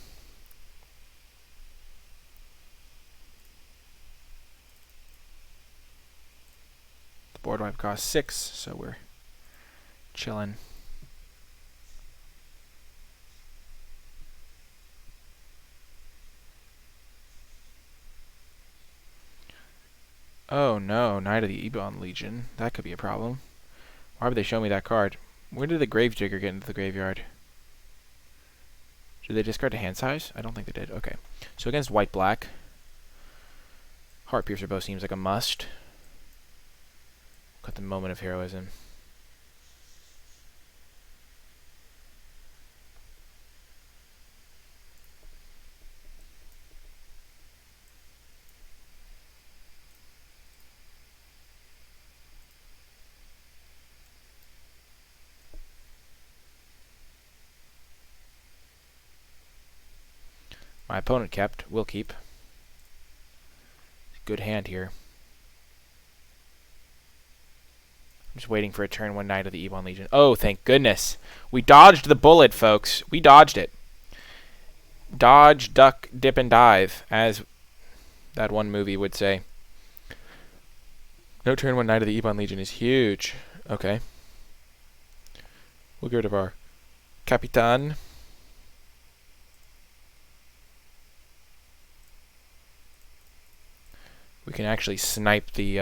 The board wipe costs 6, so we're chilling. Oh no, Knight of the Ebon Legion. That could be a problem. Why would they show me that card? Where did the Gravedigger get into the graveyard? Did they discard to hand size? I don't think they did. Okay. So against white-black, Heartpiercer bow seems like a must. Got the Moment of Heroism. My opponent kept. Will keep. Good hand here. I'm just waiting for a turn 1 Knight of the Ebon Legion. Oh, thank goodness. We dodged the bullet, folks. We dodged it. Dodge, duck, dip, and dive, as that one movie would say. No turn 1 Knight of the Ebon Legion is huge. Okay. We'll get rid of our Capitan. We can actually snipe the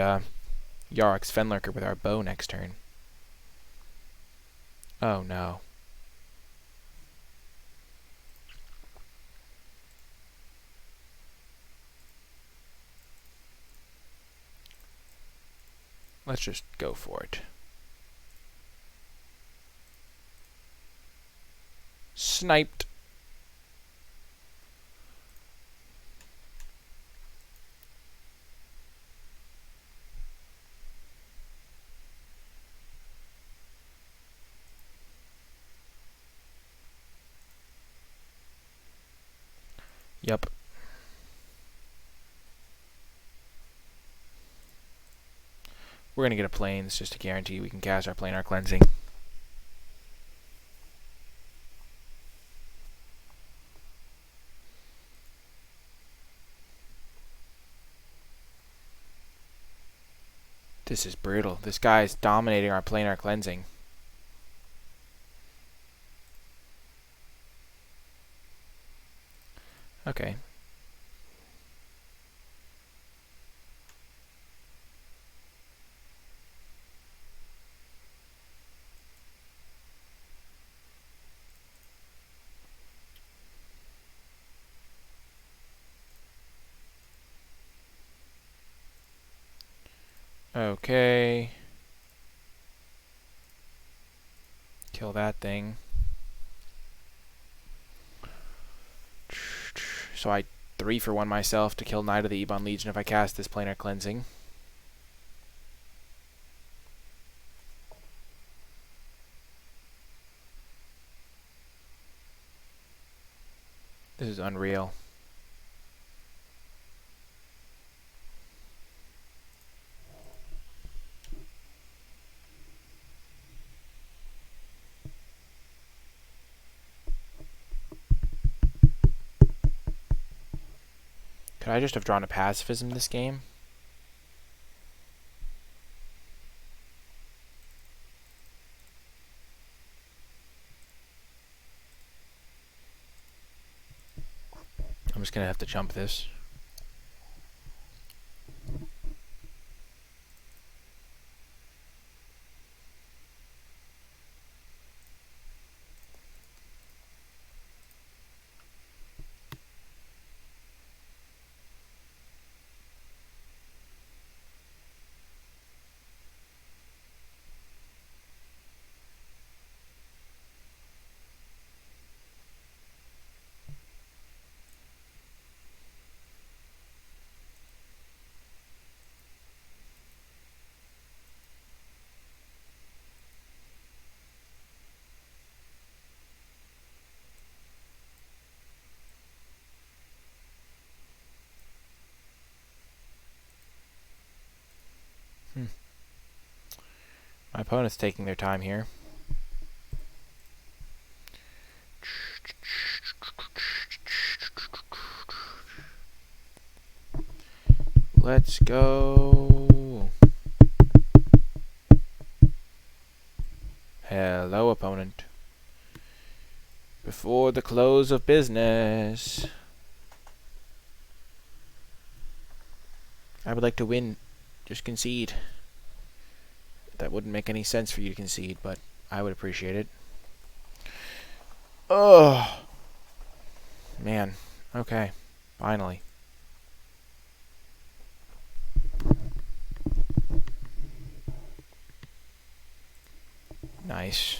Yarok's Fenlurker with our bow next turn. Oh no. Let's just go for it. Sniped. Yep. We're going to get a Plains just to guarantee we can cast our Planar Cleansing. This is brutal. This guy's dominating our planar cleansing. Okay. Okay. Kill that thing. So I 3-for-1 myself to kill Knight of the Ebon Legion if I cast this planar cleansing. This is unreal. Could I just have drawn a pacifism this game? I'm just gonna have to jump this. My opponent's taking their time here. Let's go. Hello, opponent. Before the close of business, I would like to win. Just concede. That wouldn't make any sense for you to concede, but I would appreciate it. Oh, man. Okay. Finally. Nice.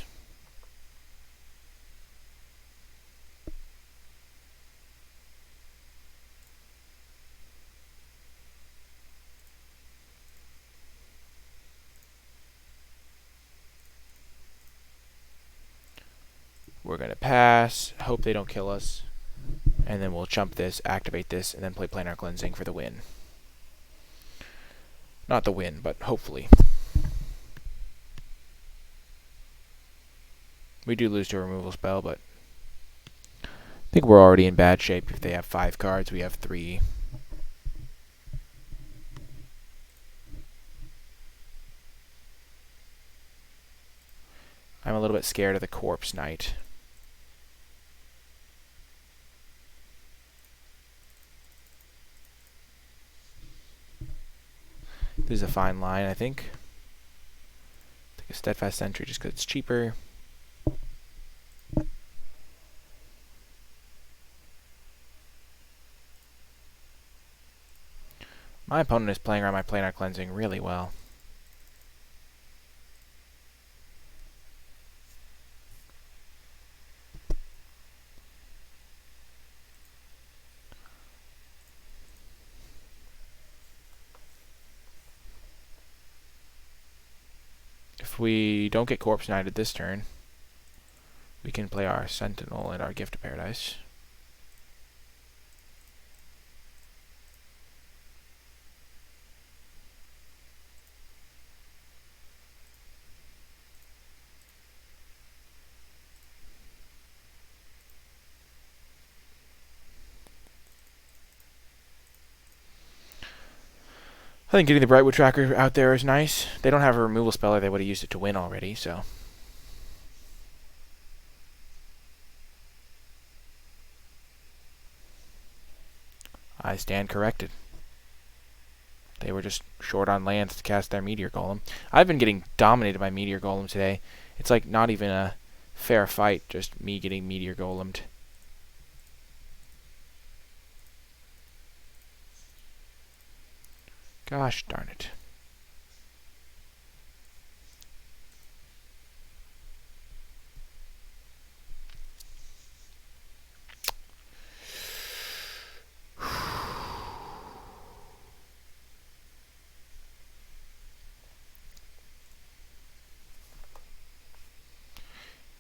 We're going to pass, hope they don't kill us, and then we'll jump this, activate this, and then play planar cleansing for the win. Not the win, but hopefully. We do lose to a removal spell, but I think we're already in bad shape. If they have 5 cards, we have 3. I'm a little bit scared of the Corpse Knight. This is a fine line, I think. Take a Steadfast Sentry just because it's cheaper. My opponent is playing around my planar cleansing really well. If we don't get Corpse Knighted this turn, we can play our Sentinel and our Gift of Paradise. I think getting the Brightwood Tracker out there is nice. They don't have a removal spell, or they would have used it to win already, so. I stand corrected. They were just short on lands to cast their Meteor Golem. I've been getting dominated by Meteor Golem today. It's like not even a fair fight, just me getting Meteor Golemed. Gosh darn it.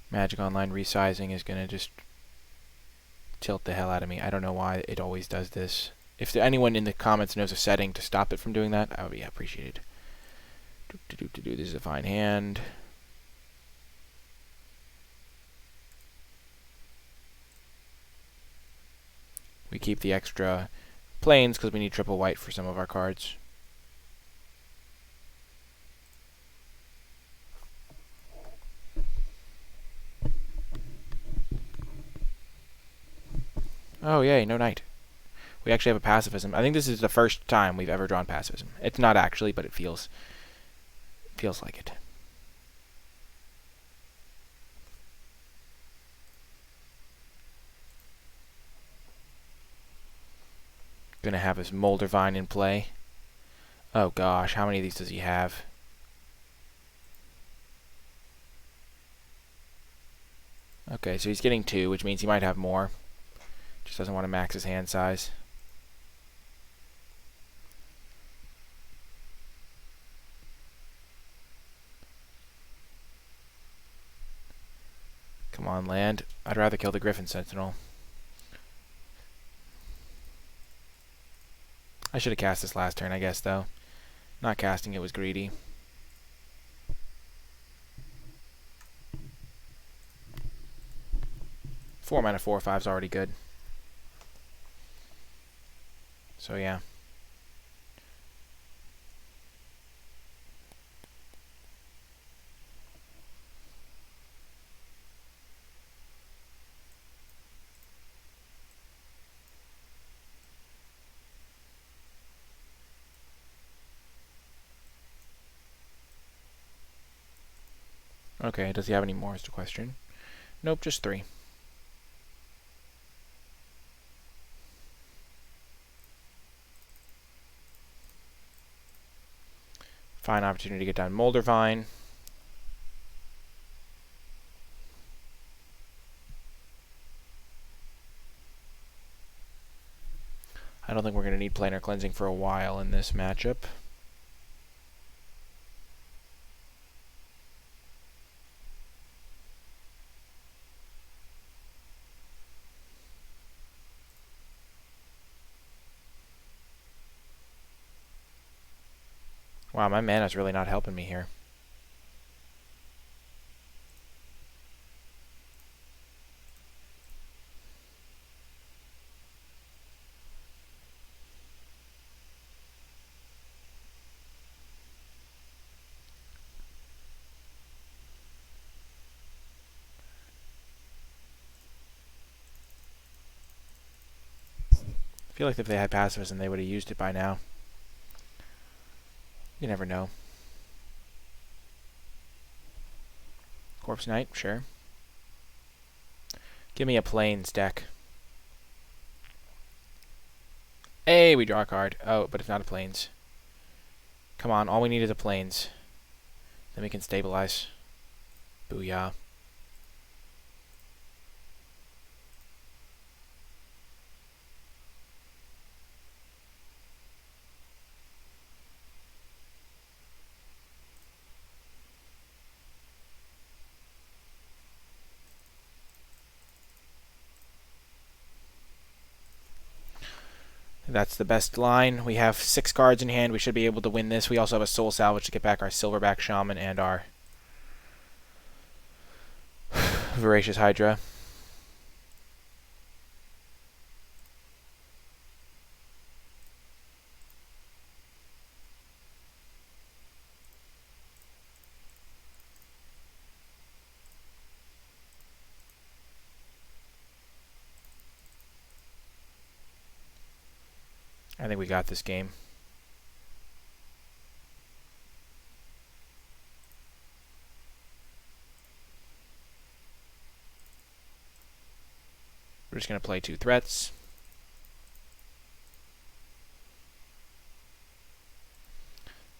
Magic Online resizing is going to just tilt the hell out of me. I don't know why it always does this. If anyone in the comments knows a setting to stop it from doing that, I would be appreciated. This is a fine hand. We keep the extra planes because we need triple white for some of our cards. Oh, yay, no knight. We actually have a pacifism. I think this is the first time we've ever drawn pacifism. It's not actually, but it feels like it. Gonna have his Moldervine in play. Oh gosh, how many of these does he have? Okay, so he's getting 2, which means he might have more. Just doesn't want to max his hand size. Come on, land. I'd rather kill the Griffin Sentinel. I should have cast this last turn, I guess, though. Not casting it was greedy. Four mana 4/5 is already good. So yeah. Okay, does he have any more is the question. Nope, just 3. Fine opportunity to get down Moldervine. I don't think we're going to need planar cleansing for a while in this matchup. Wow, my mana's really not helping me here. I feel like if they had pacifism, they would have used it by now. You never know. Corpse Knight, sure. Give me a plains deck. Hey, we draw a card. Oh, but it's not a plains. Come on, all we need is a plains. Then we can stabilize. Booyah. That's the best line. We have 6 cards in hand. We should be able to win this. We also have a Soul Salvage to get back our Silverback Shaman and our Voracious Hydra. I think we got this game. We're just going to play 2 threats.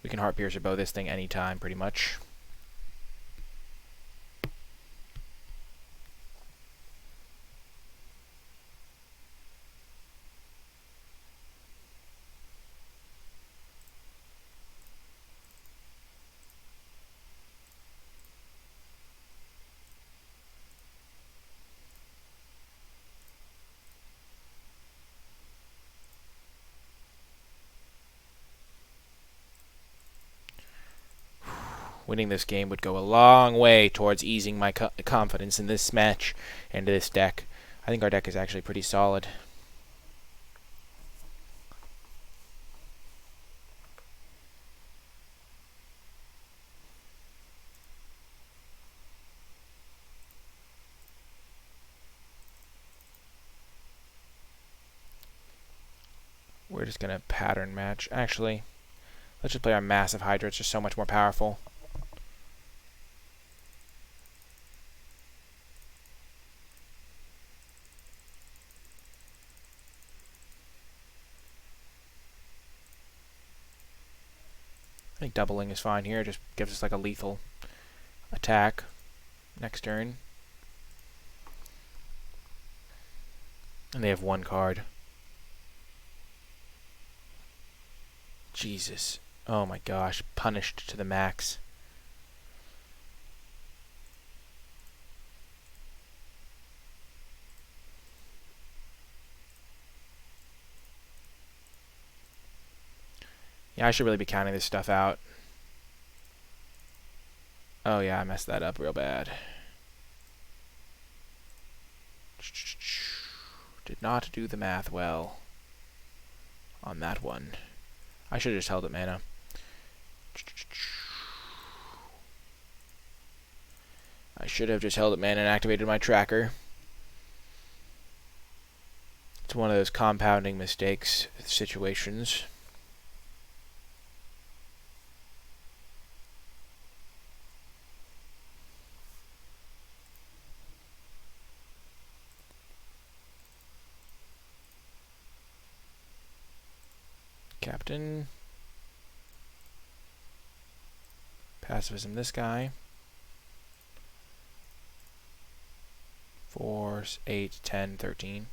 We can Heart Piercer bow this thing anytime, pretty much. Winning this game would go a long way towards easing my confidence in this match and this deck. I think our deck is actually pretty solid. We're just going to pattern match. Actually, let's just play our Massive Hydra. It's just so much more powerful. I think doubling is fine here. It just gives us like a lethal attack next turn. And they have 1 card. Jesus. Oh my gosh. Punished to the max. Yeah, I should really be counting this stuff out. Oh yeah, I messed that up real bad. Did not do the math well on that one. I should have just held it mana. I should have just held it mana and activated my tracker. It's one of those compounding mistakes situations. Captain. Pacifism this guy. 4, 8, 10, 13.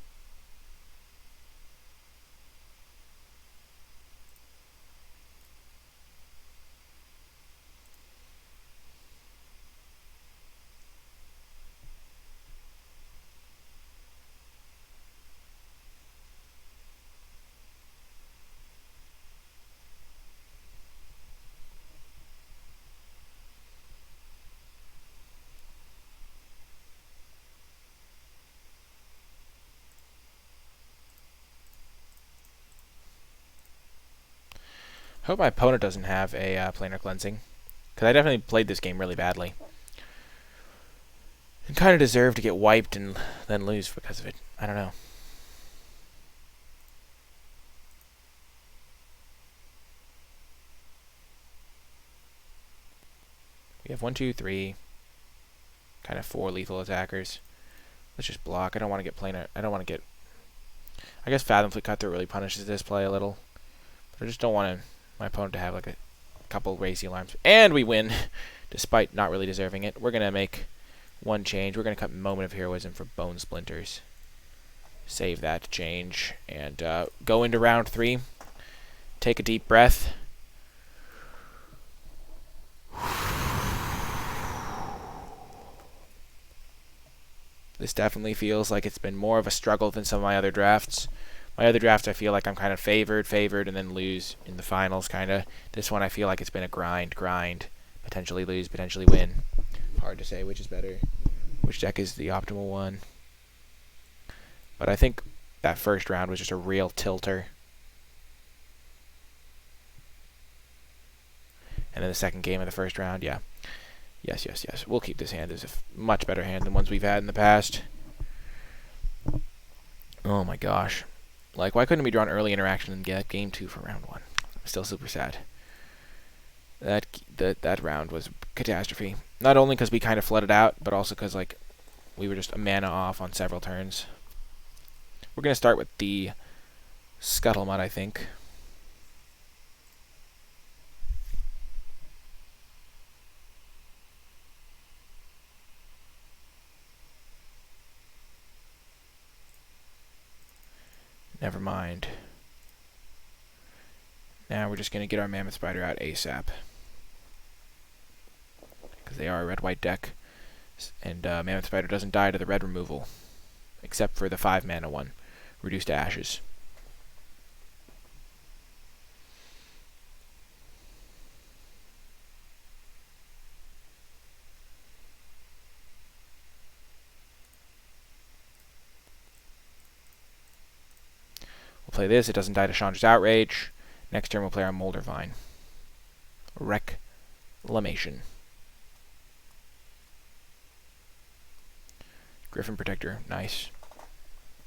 Hope my opponent doesn't have a planar cleansing, because I definitely played this game really badly. And kind of deserve to get wiped and then lose because of it. I don't know. We have 1, 2, 3. Kind of 4 lethal attackers. Let's just block. I don't want to get planar. I don't want to get... I guess Fathom Fleet Cutthroat really punishes this play a little. But I just don't want my opponent to have like a couple racy alarms. And we win, despite not really deserving it. We're going to make one change. We're going to cut Moment of Heroism for Bone Splinters. Save that change. And go into round 3. Take a deep breath. This definitely feels like it's been more of a struggle than some of my other drafts. My other drafts, I feel like I'm kind of favored, and then lose in the finals, kind of. This one, I feel like it's been a grind. Potentially lose, potentially win. Hard to say which is better. Which deck is the optimal one. But I think that first round was just a real tilter. And then the second game of the first round, yeah. Yes. We'll keep this hand as a much better hand than ones we've had in the past. Oh my gosh. Like, why couldn't we draw an early interaction and get game 2 for round 1? I'm still super sad. That round was catastrophe. Not only because we kind of flooded out, but also because, like, we were just a mana off on several turns. We're going to start with the Scuttlemutt, I think. Never mind. Now we're just going to get our Mammoth Spider out ASAP. Because they are a red-white deck. And Mammoth Spider doesn't die to the red removal. Except for the 5-mana one. Reduced to ashes. We'll play this. It doesn't die to Chandra's Outrage. Next turn we'll play our Moldervine. Reclamation. Griffin Protector. Nice.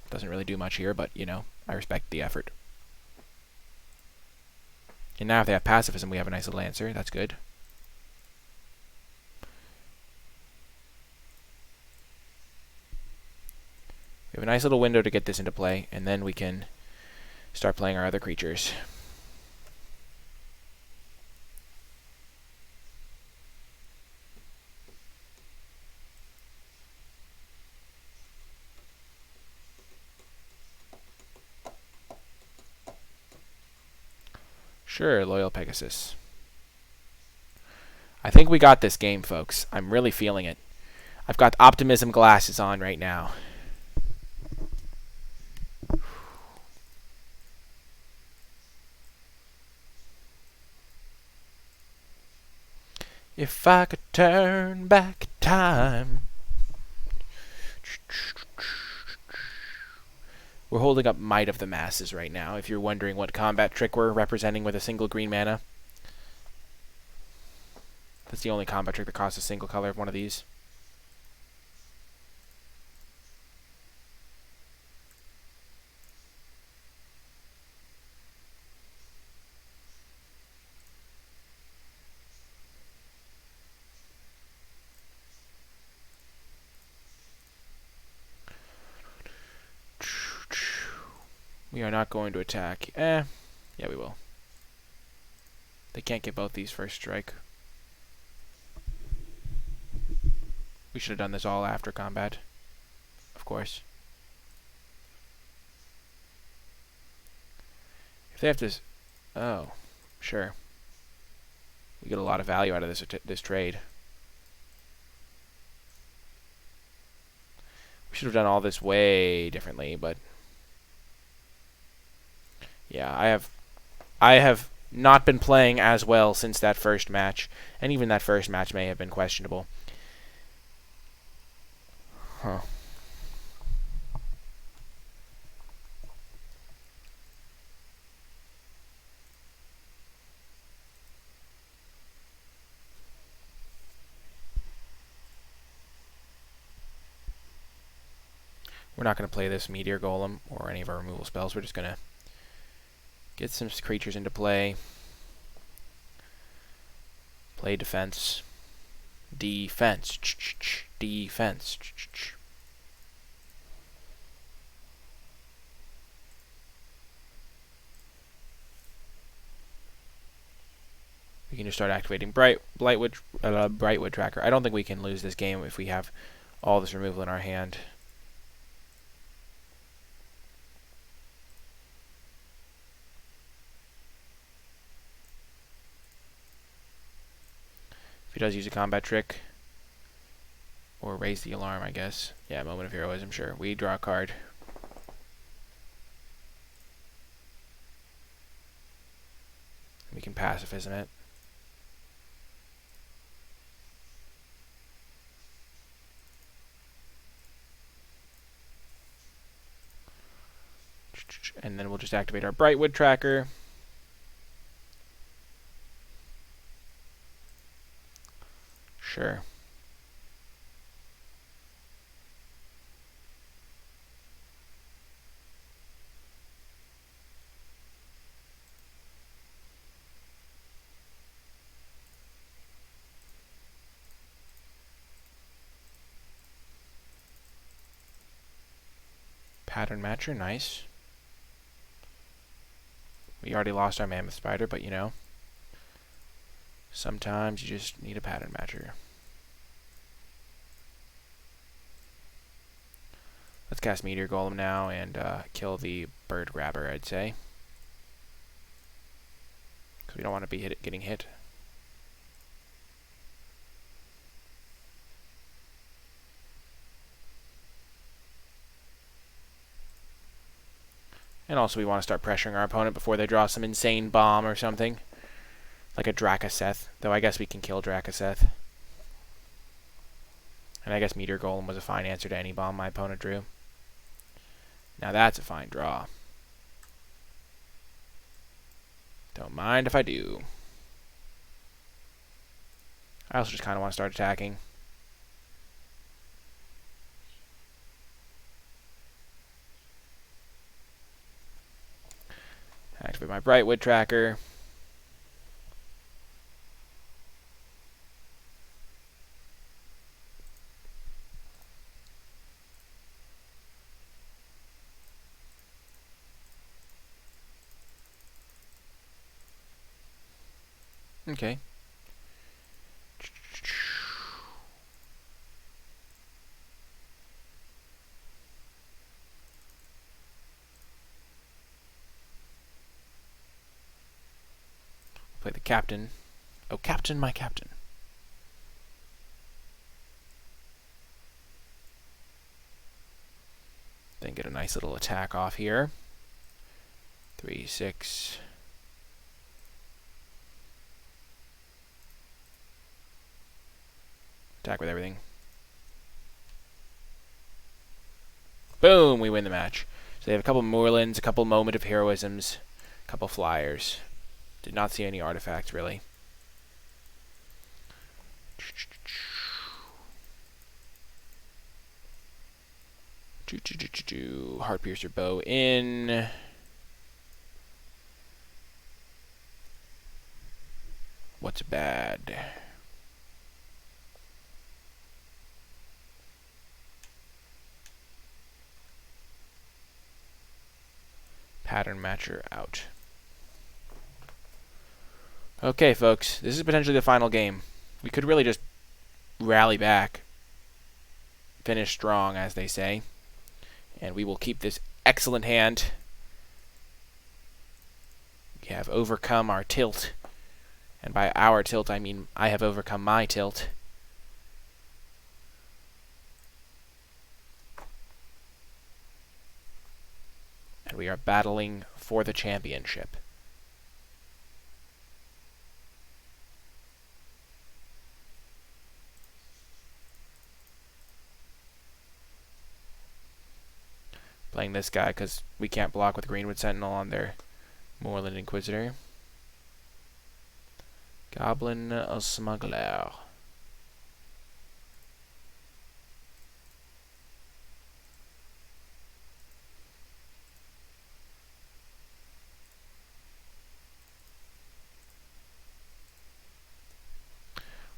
Doesn't really do much here, but, you know, I respect the effort. And now if they have Pacifism, we have a nice little answer. That's good. We have a nice little window to get this into play, and then we can start playing our other creatures. Sure, Loyal Pegasus. I think we got this game, folks. I'm really feeling it. I've got optimism glasses on right now. If I could turn back time. We're holding up Might of the Masses right now, if you're wondering what combat trick we're representing with a single green mana. That's the only combat trick that costs a single color of one of these. We are not going to attack. Yeah, we will. They can't get both these first strike. We should have done this all after combat. Of course. If they have to... Oh, sure. We get a lot of value out of this trade. We should have done all this way differently, but... Yeah, I have not been playing as well since that first match, and even that first match may have been questionable. Huh. We're not going to play this Meteor Golem or any of our removal spells. We're just going to get some creatures into play. Play defense. Defense. Defense. We can just start activating Brightwood Tracker. I don't think we can lose this game if we have all this removal in our hand. He does use a combat trick. Or raise the alarm, I guess. Yeah, Moment of Heroism, sure. We draw a card. We can Pacifism it. And then we'll just activate our Brightwood Tracker. Sure. Pattern matcher, nice. We already lost our mammoth spider, but you know, sometimes you just need a pattern matcher. Let's cast Meteor Golem now and kill the bird grabber, I'd say. Because we don't want to be getting hit. And also we want to start pressuring our opponent before they draw some insane bomb or something. Like a Drakaseth, though I guess we can kill Drakaseth. And I guess Meteor Golem was a fine answer to any bomb my opponent drew. Now that's a fine draw. Don't mind if I do. I also just kind of want to start attacking. Activate my Brightwood tracker. Okay. Play the captain. Oh, captain, my captain. Then get a nice little attack off here. 3, 6. Attack with everything. Boom! We win the match. So they have a couple Moorlands, a couple Moment of Heroisms, a couple Flyers. Did not see any artifacts, really. Heartpiercer bow in. What's bad? Pattern matcher out. Okay, folks, this is potentially the final game. We could really just rally back, finish strong, as they say, and we will keep this excellent hand. We have overcome our tilt, and by our tilt, I mean I have overcome my tilt. And we are battling for the championship. Playing this guy because we can't block with Greenwood Sentinel on their Moorland Inquisitor. Goblin Smuggler.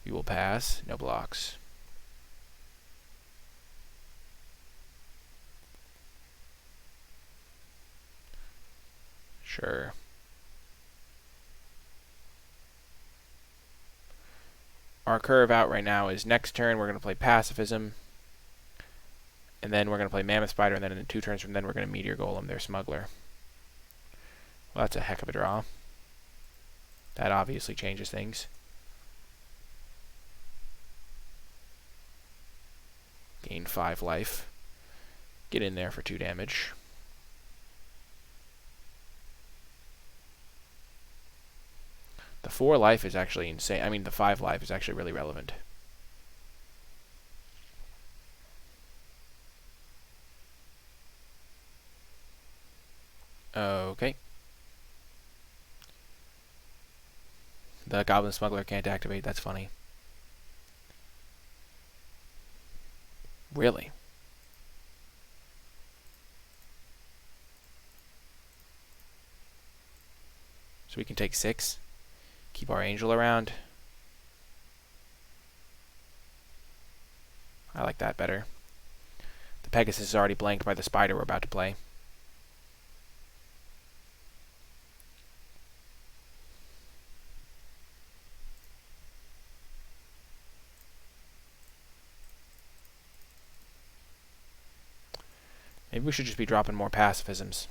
We will pass. No blocks. Sure. Our curve out right now is next turn we're going to play Pacifism, and then we're going to play Mammoth Spider, and then in 2 turns from then we're going to Meteor Golem their Smuggler. Well, that's a heck of a draw. That obviously changes things. Gain 5 life. Get in there for 2 damage. The 4 life is actually insane. I mean, the 5 life is actually really relevant. Okay. The Goblin Smuggler can't activate. That's funny. Really? So we can take 6. Keep our angel around. I like that better. The Pegasus is already blanked by the spider we're about to play. Maybe we should just be dropping more pacifisms.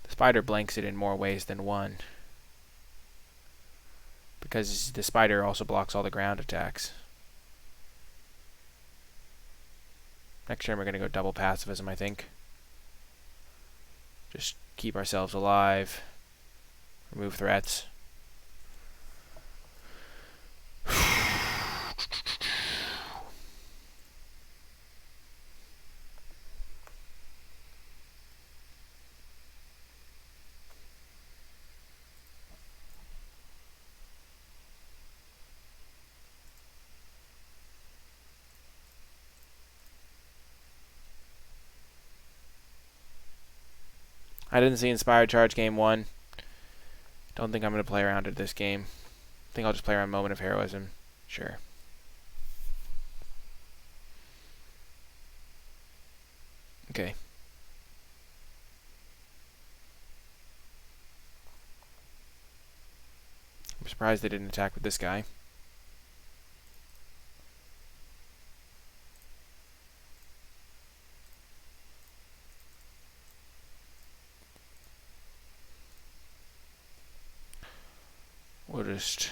The spider blanks it in more ways than one, because the spider also blocks all the ground attacks. Next turn we're going to go double pacifism, I think. Just keep ourselves alive. Remove threats. I didn't see Inspired Charge game 1. Don't think I'm going to play around it this game. I think I'll just play around Moment of Heroism. Sure. Okay. I'm surprised they didn't attack with this guy. We'll just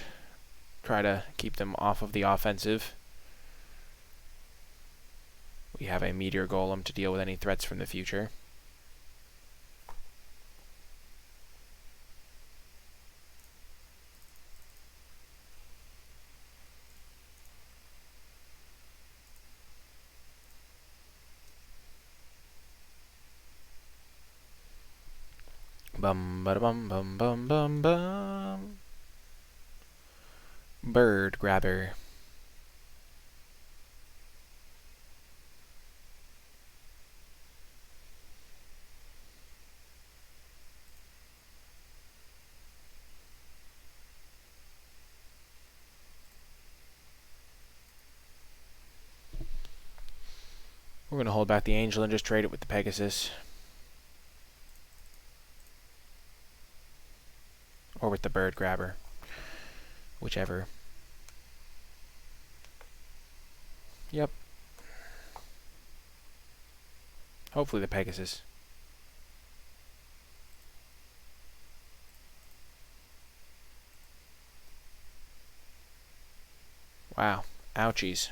try to keep them off of the offensive. We have a Meteor Golem to deal with any threats from the future. Bum ba bum bum bum bum bum. Bird Grabber. We're going to hold back the Angel and just trade it with the Pegasus. Or with the Bird Grabber. Whichever. Yep. Hopefully the Pegasus. Wow. Ouchies.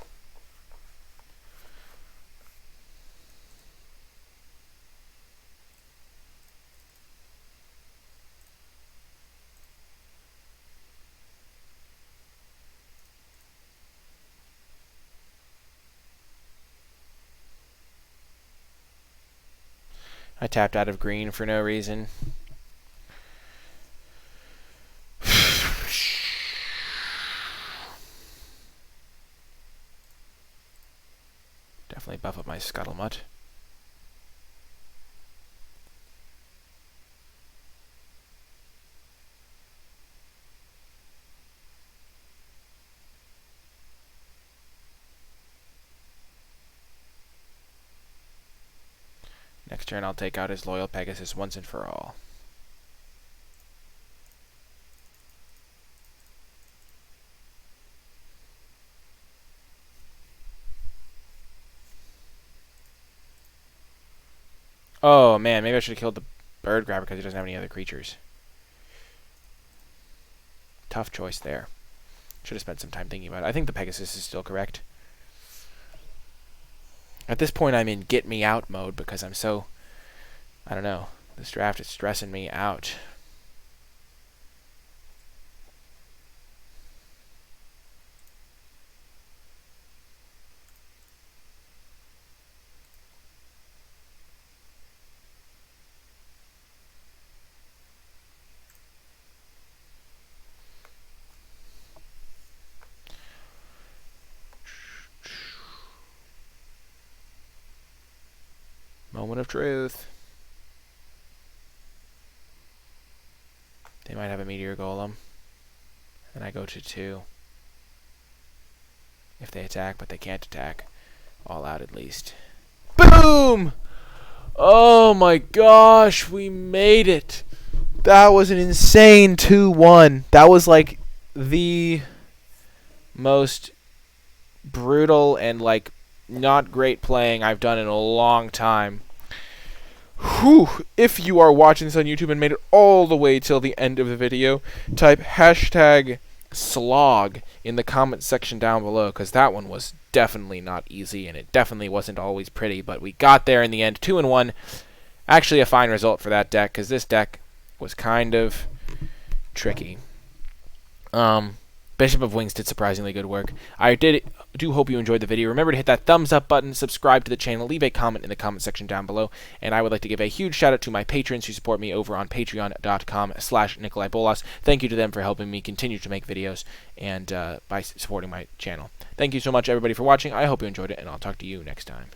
I tapped out of green for no reason. Definitely buff up my Scuttlemutt. Next turn I'll take out his loyal Pegasus once and for all. Oh man, maybe I should have killed the Bird Grabber because he doesn't have any other creatures. Tough choice there. Should have spent some time thinking about it. I think the Pegasus is still correct. At this point I'm in get me out mode because I'm so... I don't know. This draft is stressing me out. Moment of truth. They might have a Meteor Golem. And I go to 2. if they attack, but they can't attack. All out at least. Boom! Oh my gosh, we made it. That was an insane 2-1. That was like the most brutal and like not great playing I've done in a long time. Whew. If you are watching this on YouTube and made it all the way till the end of the video, type hashtag slog in the comment section down below, because that one was definitely not easy, and it definitely wasn't always pretty, but we got there in the end. 2-1. Actually a fine result for that deck, because this deck was kind of tricky. Bishop of Wings did surprisingly good work. I do hope you enjoyed the video. Remember to hit that thumbs up button, subscribe to the channel, leave a comment in the comment section down below, and I would like to give a huge shout out to my patrons who support me over on patreon.com/NicolaiBolas. Thank you to them for helping me continue to make videos and by supporting my channel. Thank you so much, everybody, for watching. I hope you enjoyed it, and I'll talk to you next time.